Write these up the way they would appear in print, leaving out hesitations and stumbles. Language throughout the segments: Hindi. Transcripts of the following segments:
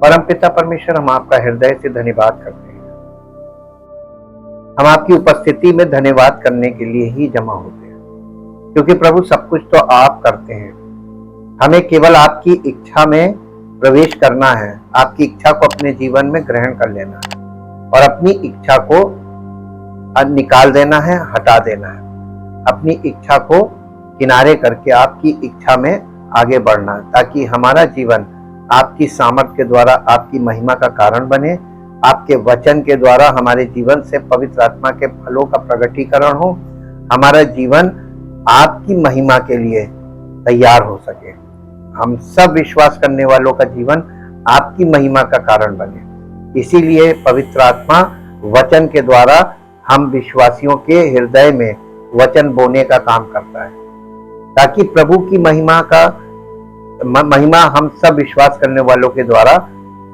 परमपिता परमेश्वर, हम आपका हृदय से धन्यवाद करते हैं। हम आपकी उपस्थिति में धन्यवाद करने के लिए ही जमा होते हैं, क्योंकि प्रभु सब कुछ तो आप करते हैं। हमें केवल आपकी इच्छा में प्रवेश करना है, आपकी इच्छा को अपने जीवन में ग्रहण कर लेना है और अपनी इच्छा को निकाल देना है, हटा देना है। अपनी इच्छा को किनारे करके आपकी इच्छा में आगे बढ़ना है, ताकि हमारा जीवन आपकी सामर्थ्य के द्वारा आपकी महिमा का कारण बने। आपके वचन के द्वारा हमारे जीवन से पवित्र आत्मा के फलों का प्रकटीकरण हो, हमारा जीवन आपकी महिमा के लिए तैयार हो सके। हम सब विश्वास करने वालों का जीवन आपकी महिमा का कारण बने। इसीलिए पवित्र आत्मा वचन के द्वारा हम विश्वासियों के हृदय में वचन बोने का काम करता है, ताकि प्रभु की महिमा हम सब विश्वास करने वालों के द्वारा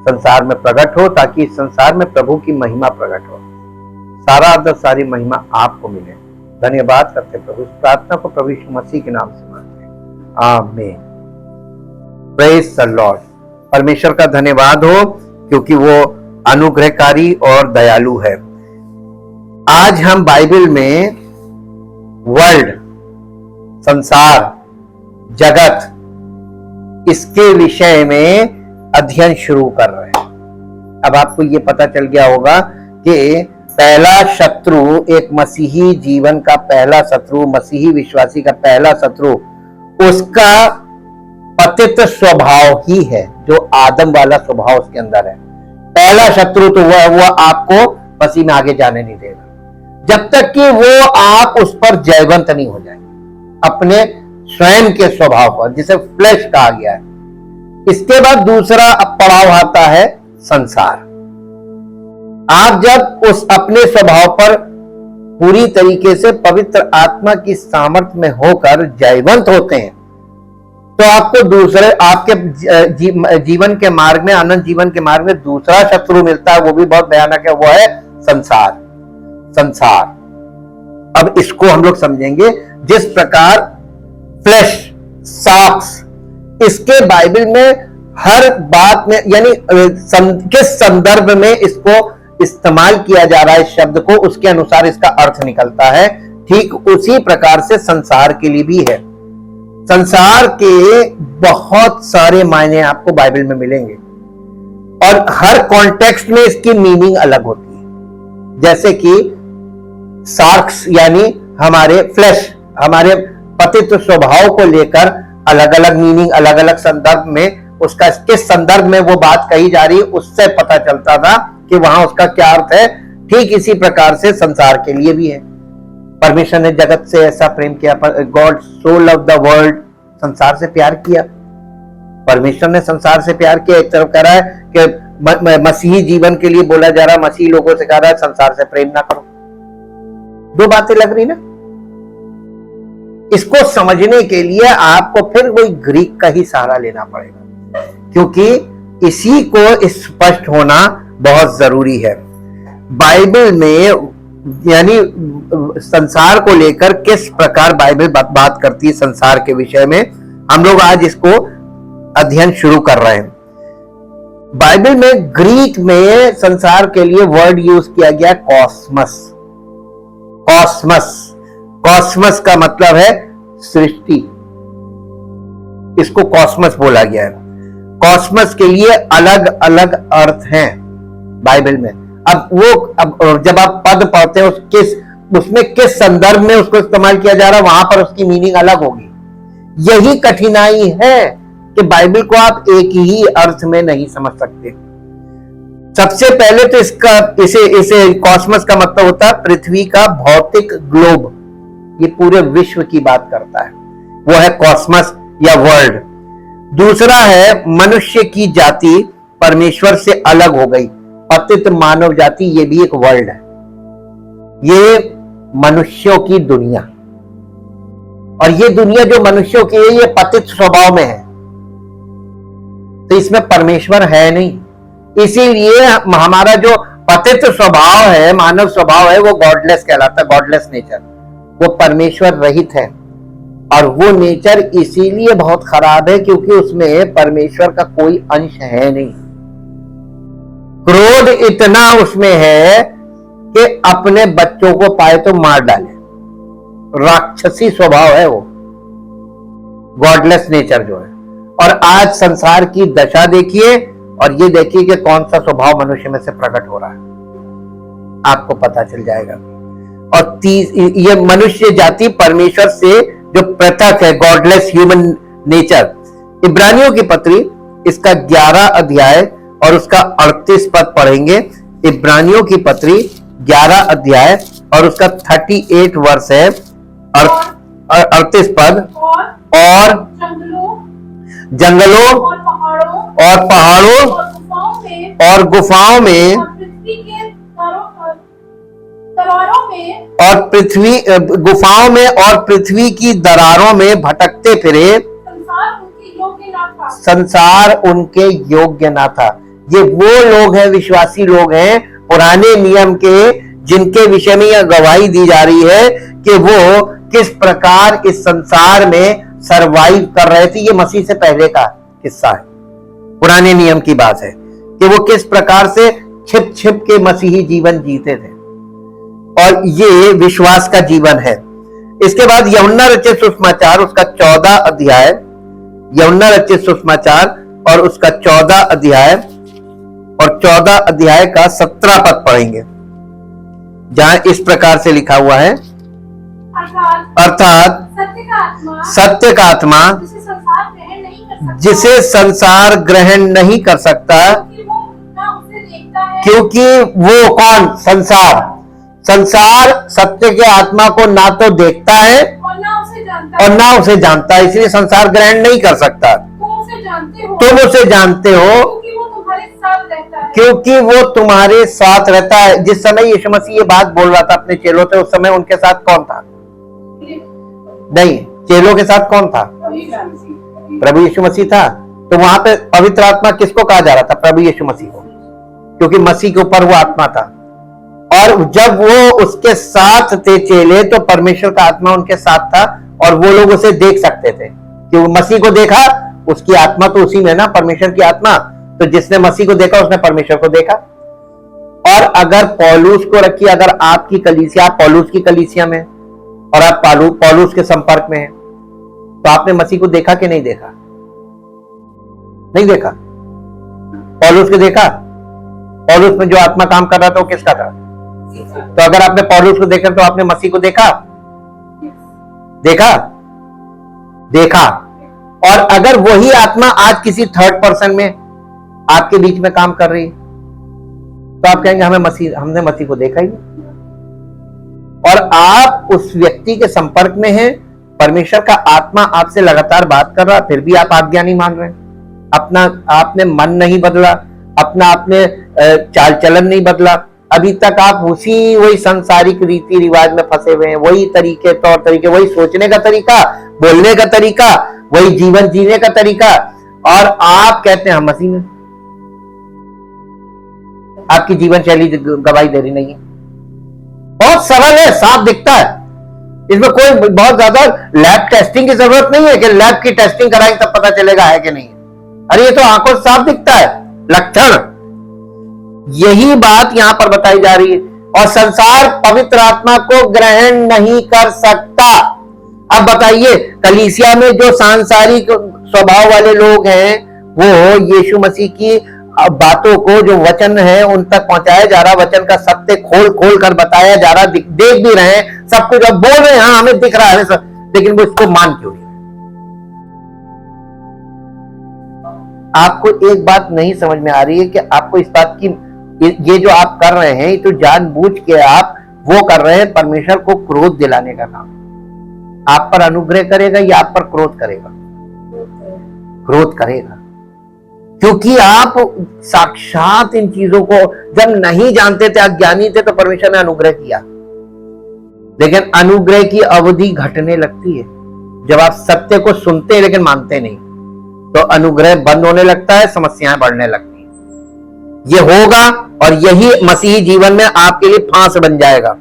संसार में प्रकट हो, ताकि संसार में प्रभु की महिमा प्रकट हो। सारा आदर सारी महिमा आपको मिले। धन्यवाद करते प्रभु। इस प्रार्थना को प्रभु यीशु मसीह के नाम से मांगते हैं, आमीन। Praise the Lord. परमेश्वर का धन्यवाद हो, क्योंकि वो अनुग्रहकारी और दयालु है। आज हम बाइबल में वर्ल्ड, संसार, जगत, इसके विषय में अध्ययन शुरू कर रहे हैं। अब आपको ये पता चल गया होगा कि पहला शत्रु, एक मसीही जीवन का पहला शत्रु, मसीही विश्वासी का पहला शत्रु उसका पतित स्वभाव ही है, जो आदम वाला स्वभाव उसके अंदर है। पहला शत्रु तो वह आपको मसीह में आगे जाने नहीं देगा, जब तक कि वो आप उस पर जयवंत नहीं हो जाए अपने स्वयं के स्वभाव पर, जिसे फ्लैश कहा गया है। इसके बाद दूसरा पड़ाव आता है संसार। आप जब उस अपने स्वभाव पर पूरी तरीके से पवित्र आत्मा की सामर्थ्य में होकर जयवंत होते हैं, तो आपको दूसरे आपके जीवन के मार्ग में, अनंत जीवन के मार्ग में दूसरा शत्रु मिलता है। वो भी बहुत भयानक है, वो है संसार। अब इसको हम लोग समझेंगे। जिस प्रकार फ्लैश, साक्स, इसके बाइबल में हर बात में, यानी किस संदर्भ में इसको इस्तेमाल किया जा रहा है, इस शब्द को, उसके अनुसार इसका अर्थ निकलता है। ठीक उसी प्रकार से संसार के लिए भी है। संसार के बहुत सारे मायने आपको बाइबल में मिलेंगे और हर कॉन्टेक्स्ट में इसकी मीनिंग अलग होती है। जैसे कि सार्क्स यानी हमारे फ्लैश, हमारे पतित स्वभाव को लेकर अलग अलग मीनिंग, अलग अलग संदर्भ में, उसका किस संदर्भ में वो बात कही जा रही है, उससे पता चलता था कि वहां उसका क्या अर्थ है। ठीक इसी प्रकार से संसार के लिए भी है। परमेश्वर ने जगत से ऐसा प्रेम किया, God so love the world, संसार से प्यार किया। परमेश्वर ने संसार से प्यार किया। एक तरफ कह रहा है कि मसीही जीवन के लिए बोला जा रहा है, मसीही लोगों से कह रहा है संसार से प्रेम ना करो। दो बातें लग रही ना। इसको समझने के लिए आपको फिर वही ग्रीक का ही सहारा लेना पड़ेगा, क्योंकि इसी को स्पष्ट होना बहुत जरूरी है। बाइबल में यानी संसार को लेकर किस प्रकार बाइबल बात करती है, संसार के विषय में हम लोग आज इसको अध्ययन शुरू कर रहे हैं। बाइबल में ग्रीक में संसार के लिए वर्ड यूज किया गया कॉस्मस। कॉस्मस का मतलब है सृष्टि, इसको कॉस्मस बोला गया है। कॉस्मस के लिए अलग अलग अर्थ हैं बाइबल में। अब जब आप पद पढ़ते हैं उसमें किस संदर्भ में उसको इस्तेमाल किया जा रहा है, वहां पर उसकी मीनिंग अलग होगी। यही कठिनाई है कि बाइबल को आप एक ही अर्थ में नहीं समझ सकते। सबसे पहले तो इसे कॉस्मस का मतलब होता है पृथ्वी का भौतिक ग्लोब, ये पूरे विश्व की बात करता है, वो है कॉस्मस या वर्ल्ड। दूसरा है मनुष्य की जाति परमेश्वर से अलग हो गई, पतित मानव जाति, ये भी एक वर्ल्ड है। ये मनुष्यों की दुनिया, और ये दुनिया जो मनुष्यों की है ये पतित स्वभाव में है, तो इसमें परमेश्वर है नहीं। इसीलिए हमारा जो पतित स्वभाव है, मानव स्वभाव है, वो गॉडलेस कहलाता है, गॉडलेस नेचर, वो परमेश्वर रहित है। और वो नेचर इसीलिए बहुत खराब है क्योंकि उसमें परमेश्वर का कोई अंश है नहीं। क्रोध इतना उसमें है कि अपने बच्चों को पाए तो मार डाले। राक्षसी स्वभाव है वो, गॉडलेस नेचर जो है। और आज संसार की दशा देखिए और ये देखिए कि कौन सा स्वभाव मनुष्य में से प्रकट हो रहा है, आपको पता चल जाएगा। और ये मनुष्य जाति परमेश्वर से जो पृथक है, गॉडलेस ह्यूमन नेचर। इब्रानियों की पत्री इसका 11 अध्याय और उसका 38 पद पढ़ेंगे। इब्रानियों की पत्री 11 अध्याय और उसका 38 वर्ष है, 38 पद। और जंगलों और पहाड़ों और गुफाओं में और पृथ्वी गुफाओं में और पृथ्वी की दरारों में भटकते फिरे, संसार उनके योग्य ना था। ये वो लोग हैं, विश्वासी लोग हैं पुराने नियम के, जिनके विषय में यह गवाही दी जा रही है कि वो किस प्रकार इस संसार में सरवाइव कर रहे थे। ये मसीह से पहले का किस्सा है, पुराने नियम की बात है कि वो किस प्रकार से छिप छिप के मसीही जीवन जीते थे, और ये विश्वास का जीवन है। इसके बाद यूहन्ना रचित सुसमाचार उसका 14 अध्याय, यूहन्ना रचित सुसमाचार और उसका 14 अध्याय और 14 अध्याय का 17 पद पढ़ेंगे, जहां इस प्रकार से लिखा हुआ है, अर्थात सत्य का आत्मा जिसे संसार ग्रहण नहीं कर सकता, क्योंकि वो कौन? संसार सत्य के आत्मा को ना तो देखता है और ना उसे जानता है, इसलिए संसार ग्रहण नहीं कर सकता। तुम उसे जानते हो क्योंकि वो तुम्हारे साथ रहता है। जिस समय यीशु मसीह ये बात बोल रहा था अपने चेलों से, उस समय उनके साथ कौन था? नहीं, चेलों के साथ कौन था? प्रभु यीशु मसीह था। तो वहां पे पवित्र आत्मा किसको कहा जा रहा था? प्रभु यीशु मसीह को, क्योंकि मसीह के ऊपर वो आत्मा था। और जब वो उसके साथ थे चेले, तो परमेश्वर का आत्मा उनके साथ था और वो लोग उसे देख सकते थे। क्योंकि मसीह को देखा, उसकी आत्मा तो उसी में ना, परमेश्वर की आत्मा। तो जिसने मसीह को देखा उसने परमेश्वर को देखा। और अगर पौलुस को रखिए, अगर आपकी कलीसिया, आप पौलुस की कलीसिया में और आप पौलुस के संपर्क में हैं, तो आपने मसीह को देखा कि नहीं देखा? नहीं देखा। पौलुस को देखा? पौलुस में जो आत्मा काम कर रहा था वो किसका था? तो अगर आपने पौलुस को देखा तो आपने मसीह को देखा? देखा। और अगर वही आत्मा आज किसी थर्ड पर्सन में आपके बीच में काम कर रही है, तो आप कहेंगे हमने मसीह को देखा ही नहीं। और आप उस व्यक्ति के संपर्क में हैं, परमेश्वर का आत्मा आपसे लगातार बात कर रहा, फिर भी आप आज्ञा नहीं मान रहे, आपने मन नहीं बदला, आपने चाल चलन नहीं बदला, अभी तक आप वही सांसारिक रीति रिवाज में फंसे हुए हैं, वही तरीके, तौर तरीके, वही सोचने का तरीका, बोलने का तरीका, वही जीवन जीने का तरीका, और आप कहते हैं हम मसीह में। आपकी जीवन शैली गवाही दे रही नहीं है। बहुत सरल है, साफ दिखता है। इसमें कोई बहुत ज्यादा लैब टेस्टिंग की जरूरत नहीं है कि लैब की टेस्टिंग कराएंगे तब पता चलेगा है कि नहीं। अरे ये तो आंखों से साफ दिखता है, लक्षण। यही बात यहां पर बताई जा रही है। और संसार पवित्र आत्मा को ग्रहण नहीं कर सकता। अब बताइए, कलीसिया में जो सांसारिक स्वभाव वाले लोग हैं, वो यीशु मसीह की बातों को, जो वचन है, उन तक पहुंचाया जा रहा, वचन का सत्य खोल खोल कर बताया जा रहा, देख भी रहे हैं, सब कुछ अब बोल रहे हैं, हाँ हमें दिख रहा है, लेकिन वो इसको मान क्यों नहीं? आपको एक बात नहीं समझ में आ रही है कि आपको इस बात की, ये जो आप कर रहे हैं, तो जानबूझ के आप वो कर रहे हैं, परमेश्वर को क्रोध दिलाने का काम। आप पर अनुग्रह करेगा या आप पर क्रोध करेगा? क्रोध करेगा, क्योंकि आप साक्षात इन चीजों को जब नहीं जानते थे, अज्ञानी थे, तो परमेश्वर ने अनुग्रह किया। लेकिन अनुग्रह की अवधि घटने लगती है जब आप सत्य को सुनते हैं लेकिन मानते नहीं, तो अनुग्रह बंद होने लगता है, समस्याएं बढ़ने लगती हैं। ये होगा और यही मसीही जीवन में आपके लिए फांस बन जाएगा।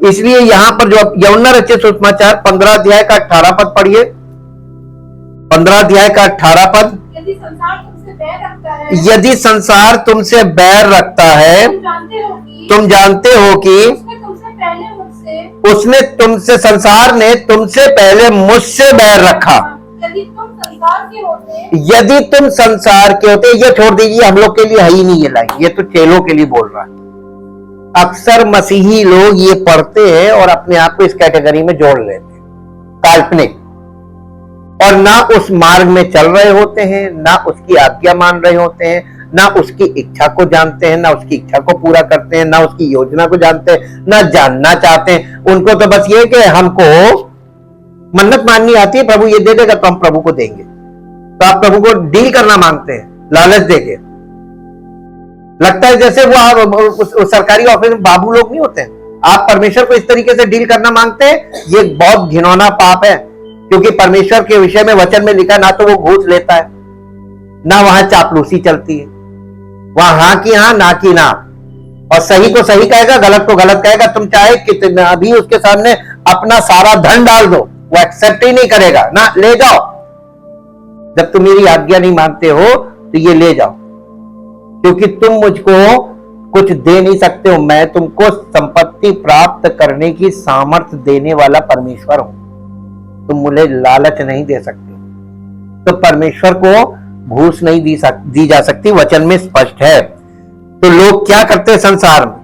इसलिए यहां पर जो यूहन्ना रचित सुसमाचार 15 अध्याय का 18 पद पढ़िए। 15 अध्याय का 18 पद। यदि संसार तुमसे यदि संसार तुमसे बैर रखता है, तुम जानते हो कि उसने तुमसे, संसार ने तुमसे पहले मुझसे बैर रखा। यदि तुम संसार के होते, ये छोड़ दीजिए, हम लोग के लिए है ही नहीं ये लाइन, ये तो चेलों के लिए बोल रहा है। अक्सर मसीही लोग ये पढ़ते हैं और अपने आप को इस कैटेगरी में जोड़ लेते हैं, काल्पनिक, और ना उस मार्ग में चल रहे होते हैं, ना उसकी आज्ञा मान रहे होते हैं, ना उसकी इच्छा को जानते हैं, ना उसकी इच्छा को पूरा करते हैं, ना उसकी योजना को जानते हैं, ना जानना चाहते हैं। उनको तो बस ये कि हमको मन्नत माननी आती है, प्रभु ये दे देगा तो हम प्रभु को देंगे। तो आप प्रभु को डील करना मांगते हैं, लालच देके। लगता है जैसे वो उस सरकारी ऑफिस में बाबू लोग नहीं होते हैं। आप परमेश्वर को इस तरीके से डील करना मांगते हैं, ये बहुत घिनौना पाप है। क्योंकि परमेश्वर के विषय में वचन में लिखा, ना तो वो घूस लेता है, ना वहां चापलूसी चलती है, वहां हाँ की हाँ, ना की ना, और सही को सही कहेगा, गलत को गलत कहेगा। तुम चाहे कितना भी उसके सामने अपना सारा धन डाल दो, वो एक्सेप्ट ही नहीं करेगा। ना, ले जाओ, जब तुम मेरी आज्ञा नहीं मानते हो तो ये ले जाओ, क्योंकि तुम मुझको कुछ दे नहीं सकते हो। मैं तुमको संपत्ति प्राप्त करने की सामर्थ्य देने वाला परमेश्वर हूं, तुम मुझे लालच नहीं दे सकते। तो परमेश्वर को घूस नहीं दी जा सकती, वचन में स्पष्ट है। तो लोग क्या करते हैं संसार में,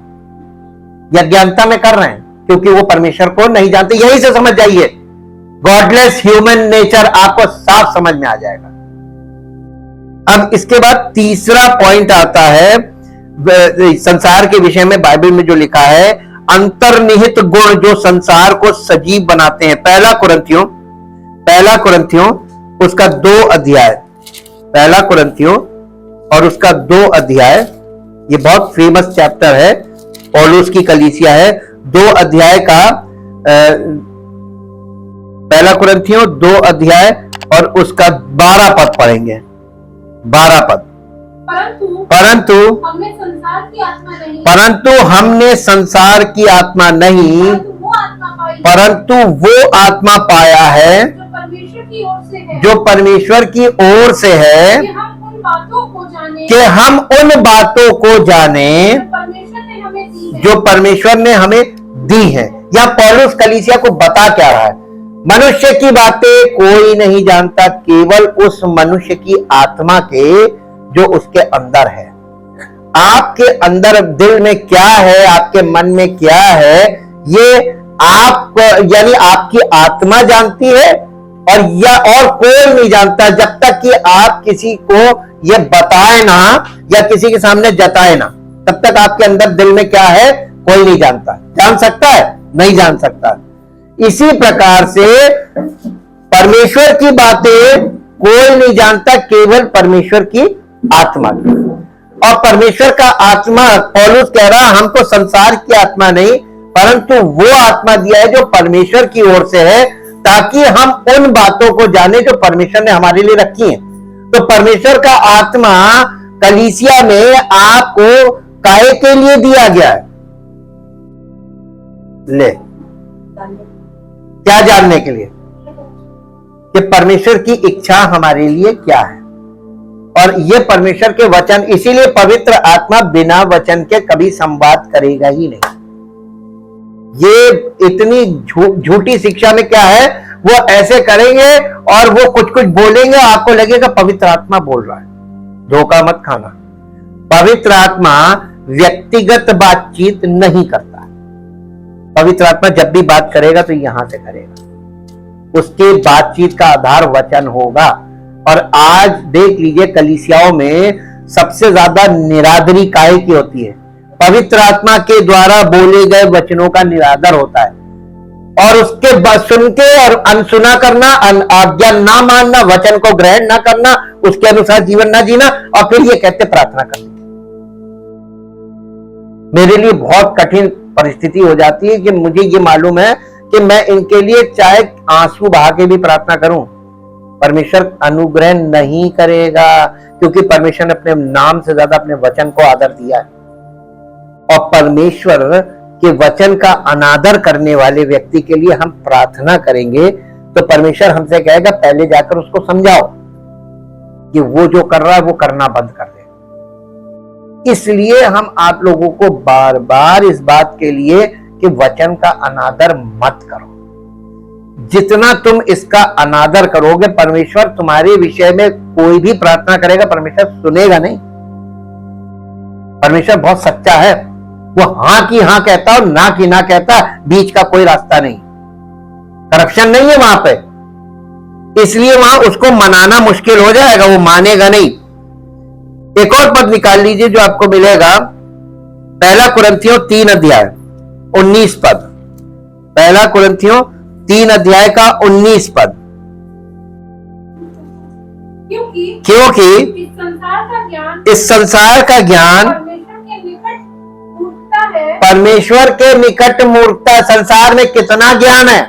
या अज्ञानता में कर रहे हैं, क्योंकि वो परमेश्वर को नहीं जानते। यही से समझ जाइए, गॉडलेस ह्यूमन नेचर आपको साफ समझ में आ जाएगा। अब इसके बाद तीसरा पॉइंट आता है संसार के विषय में, बाइबल में जो लिखा है, अंतर्निहित गुण जो संसार को सजीव बनाते हैं। पहला कुरिन्थियों उसका 2 अध्याय, पहला कुरिन्थियों और उसका 2 अध्याय, ये बहुत फेमस चैप्टर है, पौलुस की कलीसिया है। 2 अध्याय का पहला कुरिन्थियों 2 अध्याय और उसका 12 पद पढ़ेंगे। 12 पद। परंतु हमने संसार की आत्मा नहीं, परंतु वो आत्मा पाया है जो परमेश्वर की ओर से है, कि हम उन बातों को जाने जो परमेश्वर ने हमें दी है। या पौलुस कलीसिया को बता क्या रहा है, मनुष्य की बातें कोई नहीं जानता, केवल उस मनुष्य की आत्मा के जो उसके अंदर है। आपके अंदर दिल में क्या है, आपके मन में क्या है, ये आप यानी आपकी आत्मा जानती है, और कोई नहीं जानता, जब तक कि आप किसी को ये बताए ना या किसी के सामने जताए ना, तब तक आपके अंदर दिल में क्या है कोई नहीं जानता। जान सकता है? नहीं जान सकता। इसी प्रकार से परमेश्वर की बातें कोई नहीं जानता, केवल परमेश्वर की आत्मा की। और परमेश्वर का आत्मा, पौलुस कह रहा है हमको संसार की आत्मा नहीं, परंतु वो आत्मा दिया है जो परमेश्वर की ओर से है, ताकि हम उन बातों को जाने जो परमेश्वर ने हमारे लिए रखी हैं। तो परमेश्वर का आत्मा कलीसिया में आपको काहे के लिए दिया गया है? ले, क्या जानने के लिए? कि परमेश्वर की इच्छा हमारे लिए क्या है, और ये परमेश्वर के वचन। इसीलिए पवित्र आत्मा बिना वचन के कभी संवाद करेगा ही नहीं। ये इतनी झूठी शिक्षा में क्या है, वो ऐसे करेंगे और वो कुछ कुछ बोलेंगे, आपको लगेगा पवित्र आत्मा बोल रहा है। धोखा मत खाना। पवित्र आत्मा व्यक्तिगत बातचीत नहीं करता। पवित्र आत्मा जब भी बात करेगा तो यहां से करेगा, उसके बातचीत का आधार वचन होगा। और आज देख लीजिए कलीसियाओं में सबसे ज्यादा निरादरी काहे की होती है? पवित्र आत्मा के द्वारा बोले गए वचनों का निरादर होता है, और उसके सुन के और अनसुना करना, आज्ञा ना मानना, वचन को ग्रहण ना करना, उसके अनुसार जीवन ना जीना, और फिर ये कहते प्रार्थना करनी। मेरे लिए बहुत कठिन परिस्थिति हो जाती है कि मुझे ये मालूम है कि मैं इनके लिए चाहे आंसू बहा के भी प्रार्थना करूं, परमेश्वर अनुग्रह नहीं करेगा, क्योंकि परमेश्वर ने अपने नाम से ज्यादा अपने वचन को आदर दिया है। और परमेश्वर के वचन का अनादर करने वाले व्यक्ति के लिए हम प्रार्थना करेंगे तो परमेश्वर हमसे कहेगा पहले जाकर उसको समझाओ, कि वो जो कर रहा है वो करना बंद कर दे। इसलिए हम आप लोगों को बार बार इस बात के लिए कि वचन का अनादर मत करो। जितना तुम इसका अनादर करोगे, परमेश्वर तुम्हारे विषय में कोई भी प्रार्थना करेगा, परमेश्वर सुनेगा नहीं। परमेश्वर बहुत सच्चा है, वो हां की हां कहता और ना की ना कहता, बीच का कोई रास्ता नहीं, करप्शन नहीं है वहां पे। इसलिए वहां उसको मनाना मुश्किल हो जाएगा, वो मानेगा नहीं। एक और पद निकाल लीजिए जो आपको मिलेगा, पहला कुरिन्थियों 3 अध्याय 19 पद। पहला कुरिन्थियों 3 अध्याय का 19 पद। क्योंकि इस संसार का ज्ञान परमेश्वर के निकट मूर्खता। संसार में कितना ज्ञान है,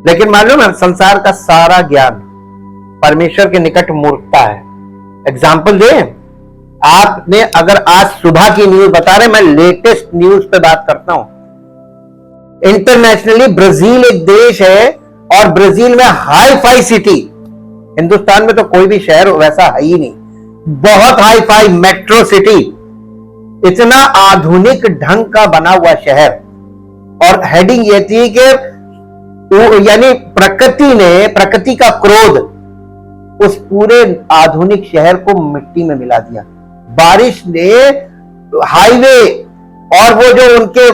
लेकिन मालूम है संसार का सारा ज्ञान परमेश्वर के निकट मूर्खता है। एग्जाम्पल दे, आपने अगर आज सुबह की न्यूज बता रहे, मैं लेटेस्ट न्यूज पे बात करता हूं। इंटरनेशनली ब्राजील एक देश है और ब्राजील में हाई फाई सिटी, हिंदुस्तान में तो कोई भी शहर वैसा है ही नहीं, बहुत हाई फाई मेट्रो सिटी, इतना आधुनिक ढंग का बना हुआ शहर। और हेडिंग ये थी कि यानी प्रकृति का क्रोध उस पूरे आधुनिक शहर को मिट्टी में मिला दिया। बारिश ने हाईवे और वो जो उनके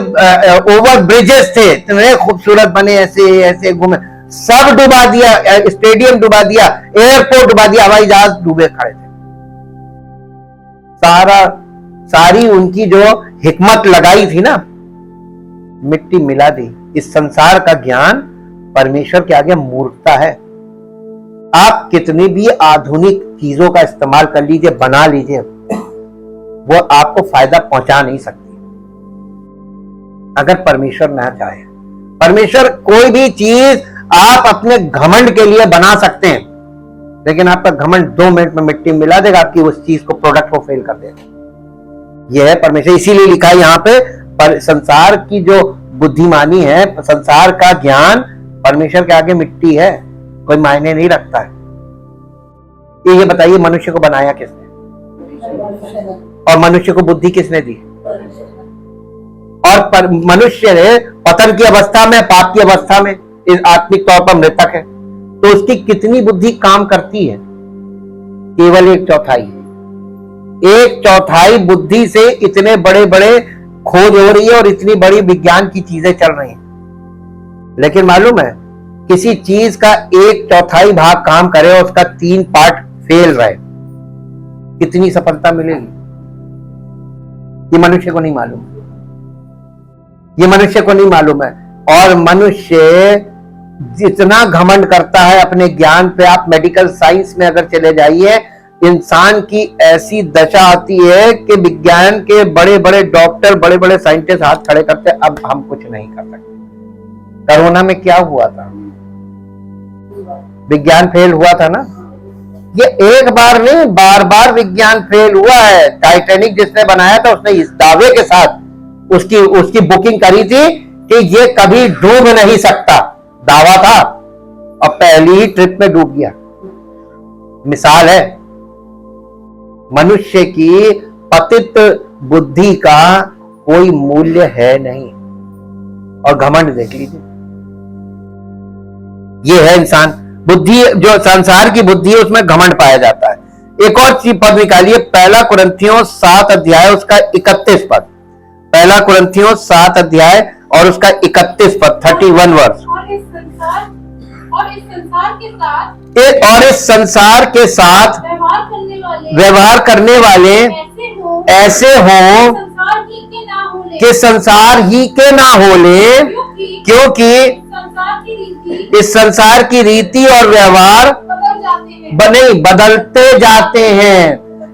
ओवर ब्रिजेस थे इतने खूबसूरत बने, ऐसे ऐसे घूमे, सब डुबा दिया, स्टेडियम डुबा दिया, एयरपोर्ट डुबा दिया, हवाई जहाज डूबे खड़े थे। सारी उनकी जो हिकमत लगाई थी ना, मिट्टी मिला दी। इस संसार का ज्ञान परमेश्वर के आगे मूर्खता है। आप कितनी भी आधुनिक चीजों का इस्तेमाल कर लीजिए, बना लीजिए, वो आपको फायदा पहुंचा नहीं सकती अगर परमेश्वर ना चाहे। परमेश्वर कोई भी चीज आप अपने घमंड के लिए बना सकते हैं, लेकिन आपका घमंड 2 मिनट में मिट्टी मिला देगा, आपकी उस चीज को, प्रोडक्ट को फेल कर देगा। यह है परमेश्वर। इसीलिए लिखा है यहाँ पे, पर संसार की जो बुद्धिमानी है, संसार का ज्ञान परमेश्वर के आगे मिट्टी है, कोई मायने नहीं रखता है। ये बताइए, मनुष्य को बनाया किसने और मनुष्य को बुद्धि किसने दी? और मनुष्य ने पतन की अवस्था में, पाप की अवस्था में, इस आत्मिक तौर पर मृतक है, तो उसकी कितनी बुद्धि काम करती है? केवल 1/4। 1/4 बुद्धि से इतने बड़े बड़े खोज हो रही है और इतनी बड़ी विज्ञान की चीजें चल रही हैं। लेकिन मालूम है, किसी चीज का 1/4 भाग काम करे और उसका 3 पार्ट फेल रहे, कितनी सफलता मिलेगी? ये मनुष्य को नहीं मालूम, ये मनुष्य को नहीं मालूम है। और मनुष्य जितना घमंड करता है अपने ज्ञान पे, आप मेडिकल साइंस में अगर चले जाइए, इंसान की ऐसी दशा आती है कि विज्ञान के बड़े बड़े डॉक्टर, बड़े बड़े साइंटिस्ट हाथ खड़े करते, अब हम कुछ नहीं कर सकते। कोरोना में क्या हुआ था? विज्ञान फेल हुआ था ना। ये एक बार नहीं, बार बार विज्ञान फेल हुआ है। टाइटैनिक जिसने बनाया था, उसने इस दावे के साथ उसकी बुकिंग करी थी कि ये कभी डूब नहीं सकता, दावा था, और पहली ही ट्रिप में डूब गया। मिसाल है मनुष्य की पतित बुद्धि का कोई मूल्य है नहीं। और घमंड देख लीजिए, ये है इंसान बुद्धि, जो संसार की बुद्धि है उसमें घमंड पाया जाता है। एक और चीज पद निकालिए, पहला कुरिन्थियों 7 अध्याय उसका 31 पद। पहला कुरिन्थियों 7 अध्याय और उसका 31 पद, 31 वर्ष। और इस संसार के साथ व्यवहार करने वाले ऐसे हों कि संसार ही के ना हो ले, क्योंकि इस संसार की रीति और व्यवहार बदलते जाते हैं।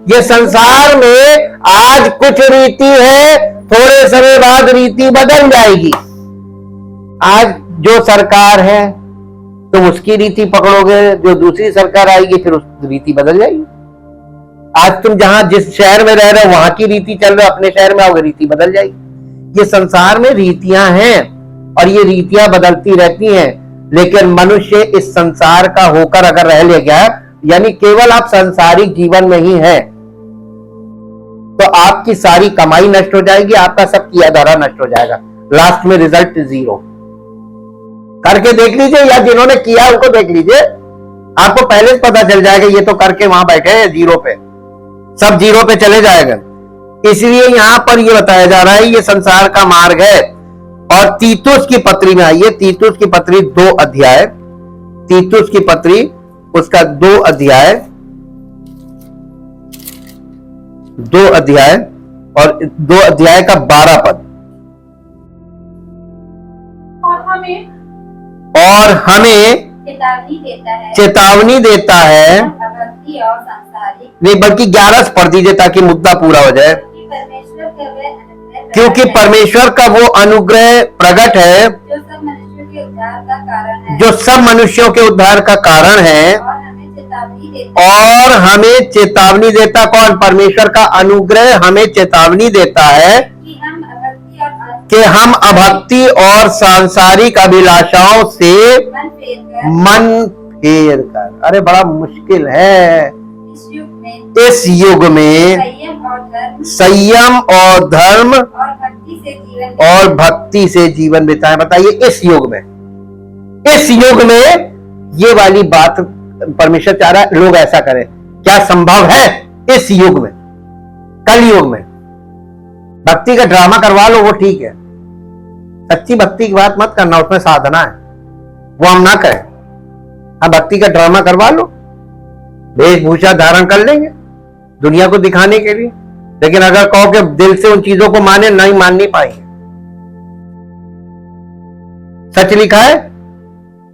ये संसार में आज कुछ रीति है, थोड़े समय बाद रीति बदल जाएगी। आज जो सरकार है तुम उसकी रीति पकड़ोगे, जो दूसरी सरकार आएगी फिर उस रीति बदल जाएगी। आज तुम जहां जिस शहर में रह रहे हो वहां की रीति चल रहे हो, अपने शहर में आओगे रीति बदल जाएगी। ये संसार में रीतियां हैं और ये रीतियां बदलती रहती हैं। लेकिन मनुष्य इस संसार का होकर अगर रह ले गया यानी केवल आप सांसारिक जीवन में ही हैं, तो आपकी सारी कमाई नष्ट हो जाएगी, आपका सब किया धरा नष्ट हो जाएगा, लास्ट में रिजल्ट 0। करके देख लीजिए, या जिन्होंने किया उनको देख लीजिए, आपको पहले से पता चल जाएगा ये तो करके वहां बैठे हैं 0 पे, सब 0 पे चले जाएगा। इसलिए यहां पर ये बताया जा रहा है ये संसार का मार्ग है। और तीतुस की पत्री में आइए, तीतुस की पत्री 2 अध्याय, तीतुस की पत्री उसका 2 अध्याय और 2 अध्याय का 12 पद। और हमें चेतावनी देता है, नहीं बल्कि 11 पढ़ दीजिए ताकि मुद्दा पूरा हो जाए। क्योंकि परमेश्वर का वो अनुग्रह प्रकट है जो सब मनुष्यों के उद्धार का कारण है। और हमें चेतावनी देता कौन? परमेश्वर का अनुग्रह हमें चेतावनी देता है कि हम अभक्ति और सांसारिक अभिलाषाओं से मन फेर कर, अरे बड़ा मुश्किल है इस युग में संयम और धर्म और भक्ति से जीवन बिताएं। बताइए इस युग में ये वाली बात परमेश्वर चाह रहा है लोग ऐसा करें। क्या संभव है इस युग में, कल युग में? भक्ति का ड्रामा करवा लो वो ठीक है, सच्ची भक्ति की बात मत करना, उसमें साधना है, वो हम ना करें। हम भक्ति का ड्रामा करवा लो, वेशभूषा धारण कर लेंगे दुनिया को दिखाने के लिए, लेकिन अगर कहो कि दिल से उन चीजों को माने, नहीं मान नहीं पाएंगे। सच लिखा है,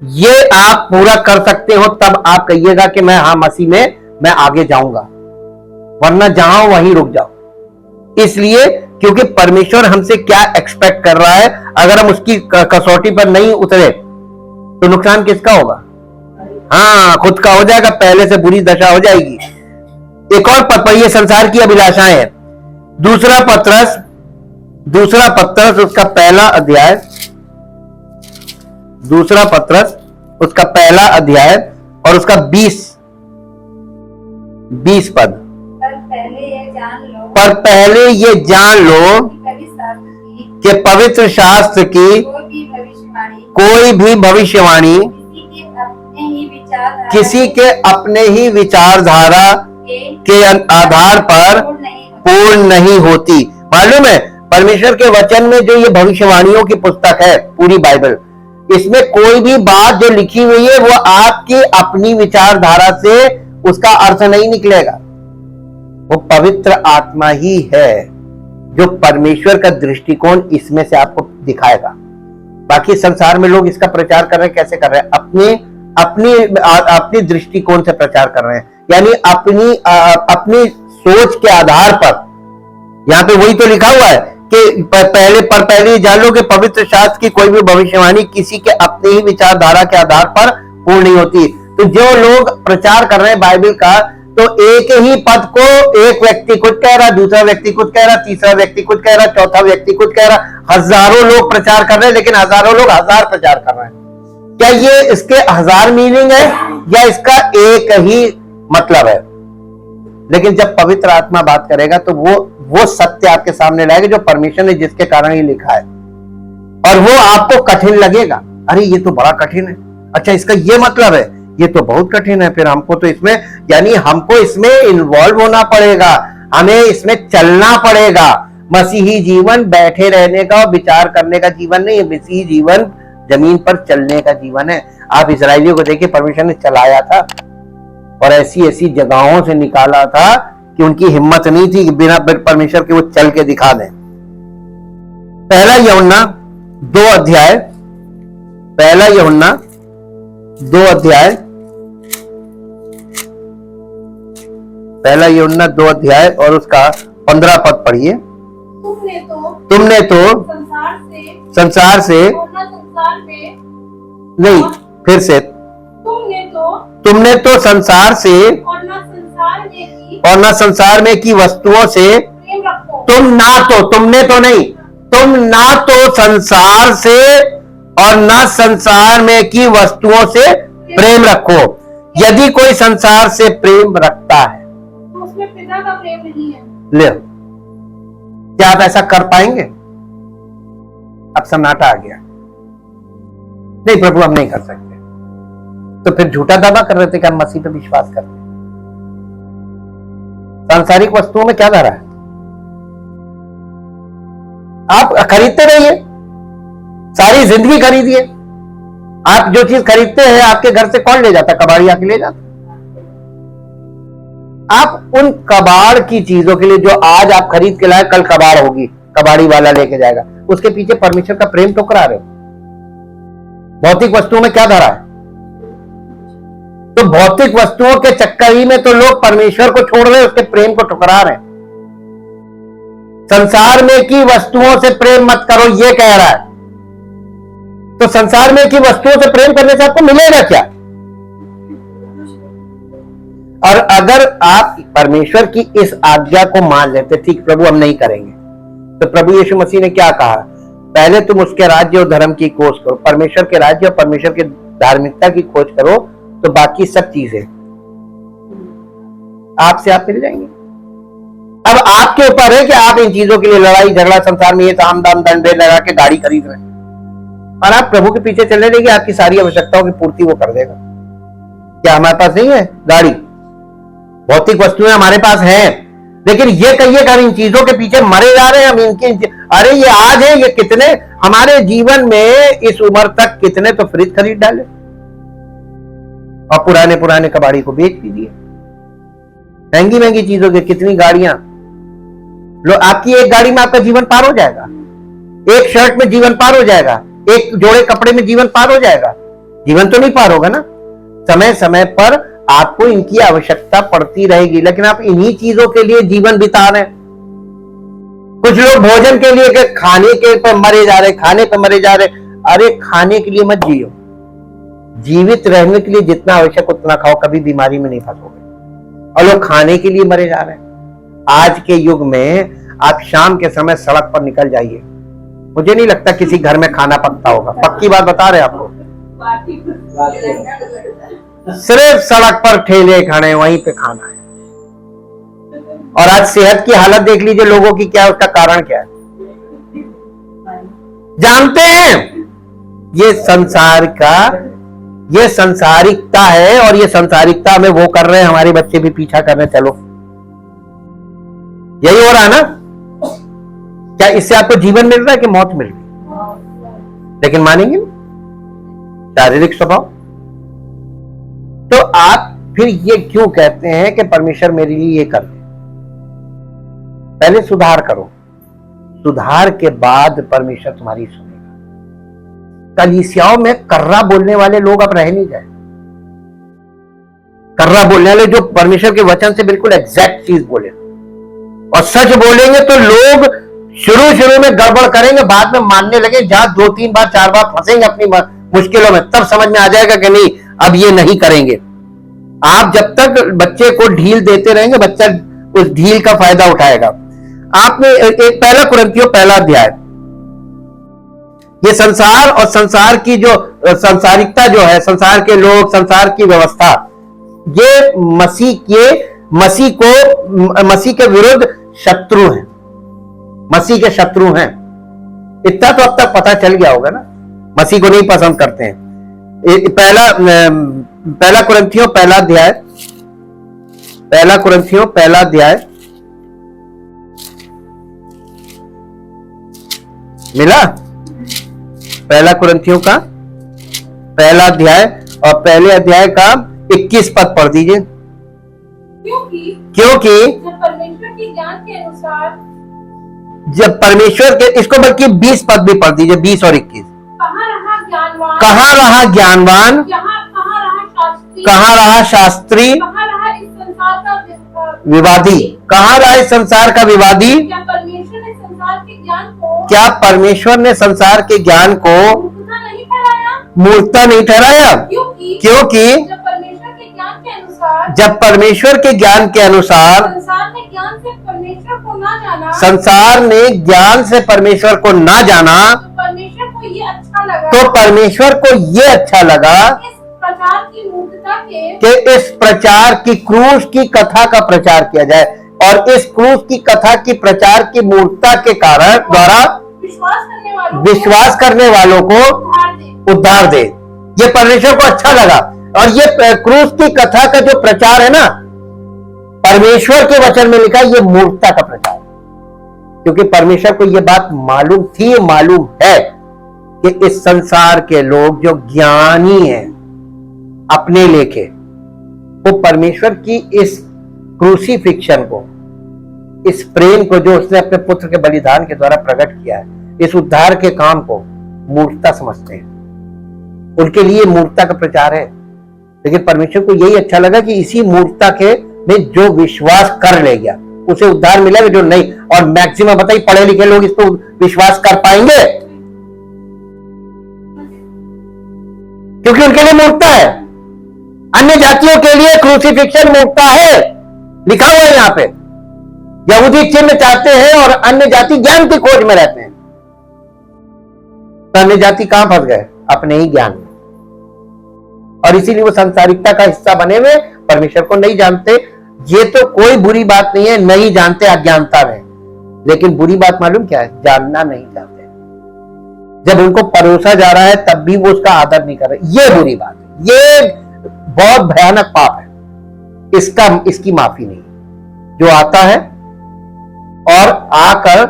ये आप पूरा कर सकते हो तब आप कहिएगा कि मैं हाँ मसीह में मैं आगे जाऊंगा, वरना जहां वहीं रुक जाओ। इसलिए क्योंकि परमेश्वर हमसे क्या एक्सपेक्ट कर रहा है, अगर हम उसकी कसौटी पर नहीं उतरे तो नुकसान किसका होगा? हाँ, खुद का हो जाएगा, पहले से बुरी दशा हो जाएगी। एक और पत्र, ये संसार की अभिलाषाएं हैं। दूसरा पत्रस उसका पहला अध्याय, दूसरा पत्रस उसका पहला अध्याय और उसका 20 पद। पर पहले ये जान लो कि पवित्र शास्त्र की कोई भी भविष्यवाणी किसी के अपने ही विचारधारा के आधार पर पूर्ण नहीं होती। मालूम है, परमेश्वर के वचन में जो ये भविष्यवाणियों की पुस्तक है, पूरी बाइबल, इसमें कोई भी बात जो लिखी हुई है वो आपकी अपनी विचारधारा से उसका अर्थ नहीं निकलेगा। वो पवित्र आत्मा ही है जो परमेश्वर का दृष्टिकोण इसमें से आपको दिखाएगा। बाकी संसार में लोग इसका प्रचार कर रहे हैं, कैसे कर रहे हैं? अपनी दृष्टिकोण से प्रचार कर रहे हैं, यानी अपनी सोच के आधार पर। यहाँ पे वही तो लिखा हुआ है कि पहले जान लो कि पवित्र शास्त्र की कोई भी भविष्यवाणी किसी के अपने ही विचारधारा के आधार पर पूर्ण नहीं होती। तो जो लोग प्रचार कर रहे हैं बाइबल का, तो एक ही पद को एक व्यक्ति कुछ कह रहा, दूसरा व्यक्ति कुछ कह रहा, तीसरा व्यक्ति कुछ कह रहा, चौथा व्यक्ति कुछ कह रहा, हजारों लोग प्रचार कर रहे हैं, लेकिन हजारों लोग हजार प्रचार कर रहे हैं। क्या ये इसके 1000 मीनिंग है या इसका एक ही मतलब है? लेकिन जब पवित्र आत्मा बात करेगा तो वो सत्य आपके सामने लाएगा जो परमेश्वर ने जिसके कारण ही लिखा है, और वो आपको कठिन लगेगा। अरे ये तो बड़ा कठिन है, अच्छा इसका ये मतलब है, ये तो बहुत कठिन है, फिर हमको तो इसमें, यानी हमको इसमें इन्वॉल्व होना पड़ेगा, हमें इसमें चलना पड़ेगा। मसीही जीवन बैठे रहने का और विचार करने का जीवन नहीं है, मसीही जीवन जमीन पर चलने का जीवन है। आप इजराइलियों को देखिए, परमेश्वर ने चलाया था और ऐसी ऐसी जगहों से निकाला था कि उनकी हिम्मत नहीं थी कि बिना परमेश्वर के वो चल के दिखा दें। पहला यूहन्ना 2 अध्याय, पहला यूहन्ना 2 अध्याय, पहला यूहन्ना 2 अध्याय और उसका 15 पद पढ़िए। तुमने तो संसार से नहीं, फिर से, तुमने तो संसार से और न संसार में की वस्तुओं से तुमने तो नहीं, तुम ना तो संसार से और न संसार में की वस्तुओं से प्रेम रखो। यदि कोई संसार से प्रेम रखता है तो उसमें पिता का प्रेम नहीं है। ले, क्या आप ऐसा कर पाएंगे? अब सन्नाटा आ गया। नहीं प्रभु, हम नहीं कर सकते। तो फिर झूठा दावा कर रहे थे कि हम मसीह पे विश्वास करते हैं। सांसारिक वस्तुओं में क्या धरा है? आप खरीदते रहिए, सारी जिंदगी खरीदिए। आप जो चीज खरीदते हैं आपके घर से कौन ले जाता? कबाड़ी आके ले जाता। आप उन कबाड़ की चीजों के लिए जो आज आप खरीद के लाए, कल कबाड़ होगी, कबाड़ी वाला लेके जाएगा, उसके पीछे परमेश्वर का प्रेम ठुकरा रहे हो। भौतिक वस्तुओं में क्या धरा है? तो भौतिक वस्तुओं के चक्कर ही में तो लोग परमेश्वर को छोड़ रहे हैं, उसके प्रेम को ठुकरा रहे हैं। संसार में की वस्तुओं से प्रेम मत करो, ये कह रहा है। तो संसार में की वस्तुओं से प्रेम करने से आपको मिलेगा क्या? और अगर आप परमेश्वर की इस आज्ञा को मान लेते, ठीक प्रभु हम नहीं करेंगे, तो प्रभु यीशु मसीह ने क्या कहा? पहले तुम उसके राज्य और धर्म की खोज करो, परमेश्वर के राज्य और परमेश्वर के धार्मिकता की खोज करो, तो बाकी सब चीजें आपसे आप मिल जाएंगे। अब आपके ऊपर है कि आप इन चीजों के लिए लड़ाई झगड़ा संसार में ये साम दाम दंड लगा के गाड़ी खरीद रहे हैं, और आप प्रभु के पीछे चलने देंगे, आपकी सारी आवश्यकताओं की पूर्ति वो कर देगा। क्या हमारे पास नहीं है गाड़ी? भौतिक वस्तुएं हमारे पास हैं, लेकिन ये कहिए कि हम इन चीजों के पीछे मरे जा रहे हैं। हम इनके, अरे ये आज है, ये कितने हमारे जीवन में इस उम्र तक कितने तो फ्रिज खरीद डाले और पुराने पुराने कबाड़ी को बेच भी दिए। महंगी महंगी चीजों की कितनी गाड़ियां। लो, आपकी एक गाड़ी में आपका जीवन पार हो जाएगा, एक शर्ट में जीवन पार हो जाएगा, एक जोड़े कपड़े में जीवन पार हो जाएगा। जीवन तो नहीं पार होगा ना। समय समय पर आपको इनकी आवश्यकता पड़ती रहेगी, लेकिन आप इन्हीं चीजों के लिए जीवन बिता रहे हैं। कुछ लोग भोजन के लिए के खाने के पर मरे जा रहे, खाने पर मरे जा रहे। अरे खाने के लिए मत जियो, जीवित रहने के लिए जितना आवश्यक उतना खाओ, कभी बीमारी में नहीं फंसोगे। और लोग खाने के लिए मरे जा रहे हैं। आज के युग में आप शाम के समय सड़क पर निकल जाइए, मुझे नहीं लगता किसी घर में खाना पकता होगा। पक्की बात बता रहे आपको, सिर्फ सड़क पर ठेले खड़े, वहीं पे खाना है। और आज सेहत की हालत देख लीजिए लोगों की, क्या उसका कारण क्या है? जानते हैं ये संसार का, ये संसारिकता है, और ये संसारिकता में वो कर रहे हैं, हमारे बच्चे भी पीछा कर रहे हैं। चलो यही हो रहा है ना। क्या इससे आपको जीवन मिल रहा है कि मौत मिल रही? लेकिन मानेंगे शारीरिक स्वभाव। तो आप फिर ये क्यों कहते हैं कि परमेश्वर मेरे लिए ये कर दे? पहले सुधार करो, सुधार के बाद परमेश्वर तुम्हारी सुनेगा। कलीसियाओं में कर्रा बोलने वाले लोग अब रह नहीं गए। कर्रा बोलने वाले जो परमेश्वर के वचन से बिल्कुल एग्जैक्ट चीज बोले और सच बोलेंगे, तो लोग शुरू में गड़बड़ करेंगे, बाद में मानने लगे। जहां 2-3 बार 4 बार फंसेंगे अपनी मुश्किलों में, तब समझ में आ जाएगा कि नहीं अब ये नहीं करेंगे। आप जब तक बच्चे को ढील देते रहेंगे, बच्चा उस ढील का फायदा उठाएगा। आपने एक पहला कुरिन्थियों पहला अध्याय, ये संसार और संसार की जो संसारिकता जो है, संसार के लोग, संसार की व्यवस्था, ये मसीह के विरुद्ध शत्रु हैं, मसीह के शत्रु हैं। इतना तो अब तक पता चल गया होगा ना। मसीह को नहीं पसंद करते हैं। पहला कुरिन्थियों पहला अध्याय, पहला कुरिन्थियों पहला अध्याय मिला? पहला कुरिन्थियों का पहला अध्याय और पहले अध्याय का 21 पद पढ़ दीजिए। क्योंकि जब परमेश्वर के ज्ञान के अनुसार, जब परमेश्वर के, इसको बल्कि 20 पद भी पढ़ दीजिए, 20 और 21। कहाँ रहा ज्ञानवान, कहाँ रहा ज्ञानवान, कहाँ रहा शास्त्री, कहाँ रहा इस संसार का विवादी, कहाँ रहा इस संसार का विवादी? क्या परमेश्वर ने संसार के ज्ञान को, क्या परमेश्वर ने संसार के ज्ञान को मूर्खता नहीं ठहराया? मूर्खता नहीं ठहराया? क्योंकि जब परमेश्वर के ज्ञान के अनुसार, जब परमेश्वर के ज्ञान के अनुसार संसार ने ज्ञान से परमेश्वर को ना जाना, संसार ने ज्ञान से परमेश्वर को ना जाना, तो परमेश्वर को ये अच्छा लगा, तो परमेश्वर को ये अच्छा लगा इस प्रचार की की मूर्खता के कि इस प्रचार की क्रूस की कथा का प्रचार किया जाए और इस क्रूस की कथा की प्रचार की मूर्खता के कारण द्वारा विश्वास करने वालों को उद्धार दे। ये परमेश्वर को अच्छा लगा। और ये क्रूस की कथा का जो प्रचार है ना, परमेश्वर के वचन में लिखा, ये मूर्खता का प्रचार, क्योंकि परमेश्वर को ये बात मालूम थी, मालूम है कि इस संसार के लोग जो ज्ञानी हैं अपने लेखे, वो परमेश्वर की इस क्रूसीफिक्शन को, इस प्रेम को जो उसने अपने पुत्र के बलिदान के द्वारा प्रकट किया है, इस उद्धार के काम को मूर्खता समझते हैं। उनके लिए मूर्खता का प्रचार है। लेकिन परमेश्वर को यही अच्छा लगा कि इसी मूर्खता के में जो विश्वास कर ले गया उसे उद्धार मिलेगा, जो नहीं। और मैक्सिमम बताइए पढ़े लिखे लोग इस पर विश्वास कर पाएंगे? क्योंकि उनके लिए मूर्खता है। अन्य जातियों के लिए क्रूसीफिक्शन मूर्खता है, लिखा हुआ है यहां पे। यहूदी चिन्ह चाहते हैं और अन्य जाति ज्ञान की खोज में रहते हैं। तो अन्य जाति कहां फंस गए? अपने ही ज्ञान में। और इसीलिए वो संसारिकता का हिस्सा बने हुए परमेश्वर को नहीं जानते। ये तो कोई बुरी बात नहीं है, नहीं जानते, अज्ञानता में। लेकिन बुरी बात मालूम क्या है? जानना नहीं चाहते। जब उनको परोसा जा रहा है तब भी वो उसका आदर नहीं कर रहे, ये बुरी बात है। ये बहुत भयानक पाप है। इसकी माफी नहीं। जो आता है और आकर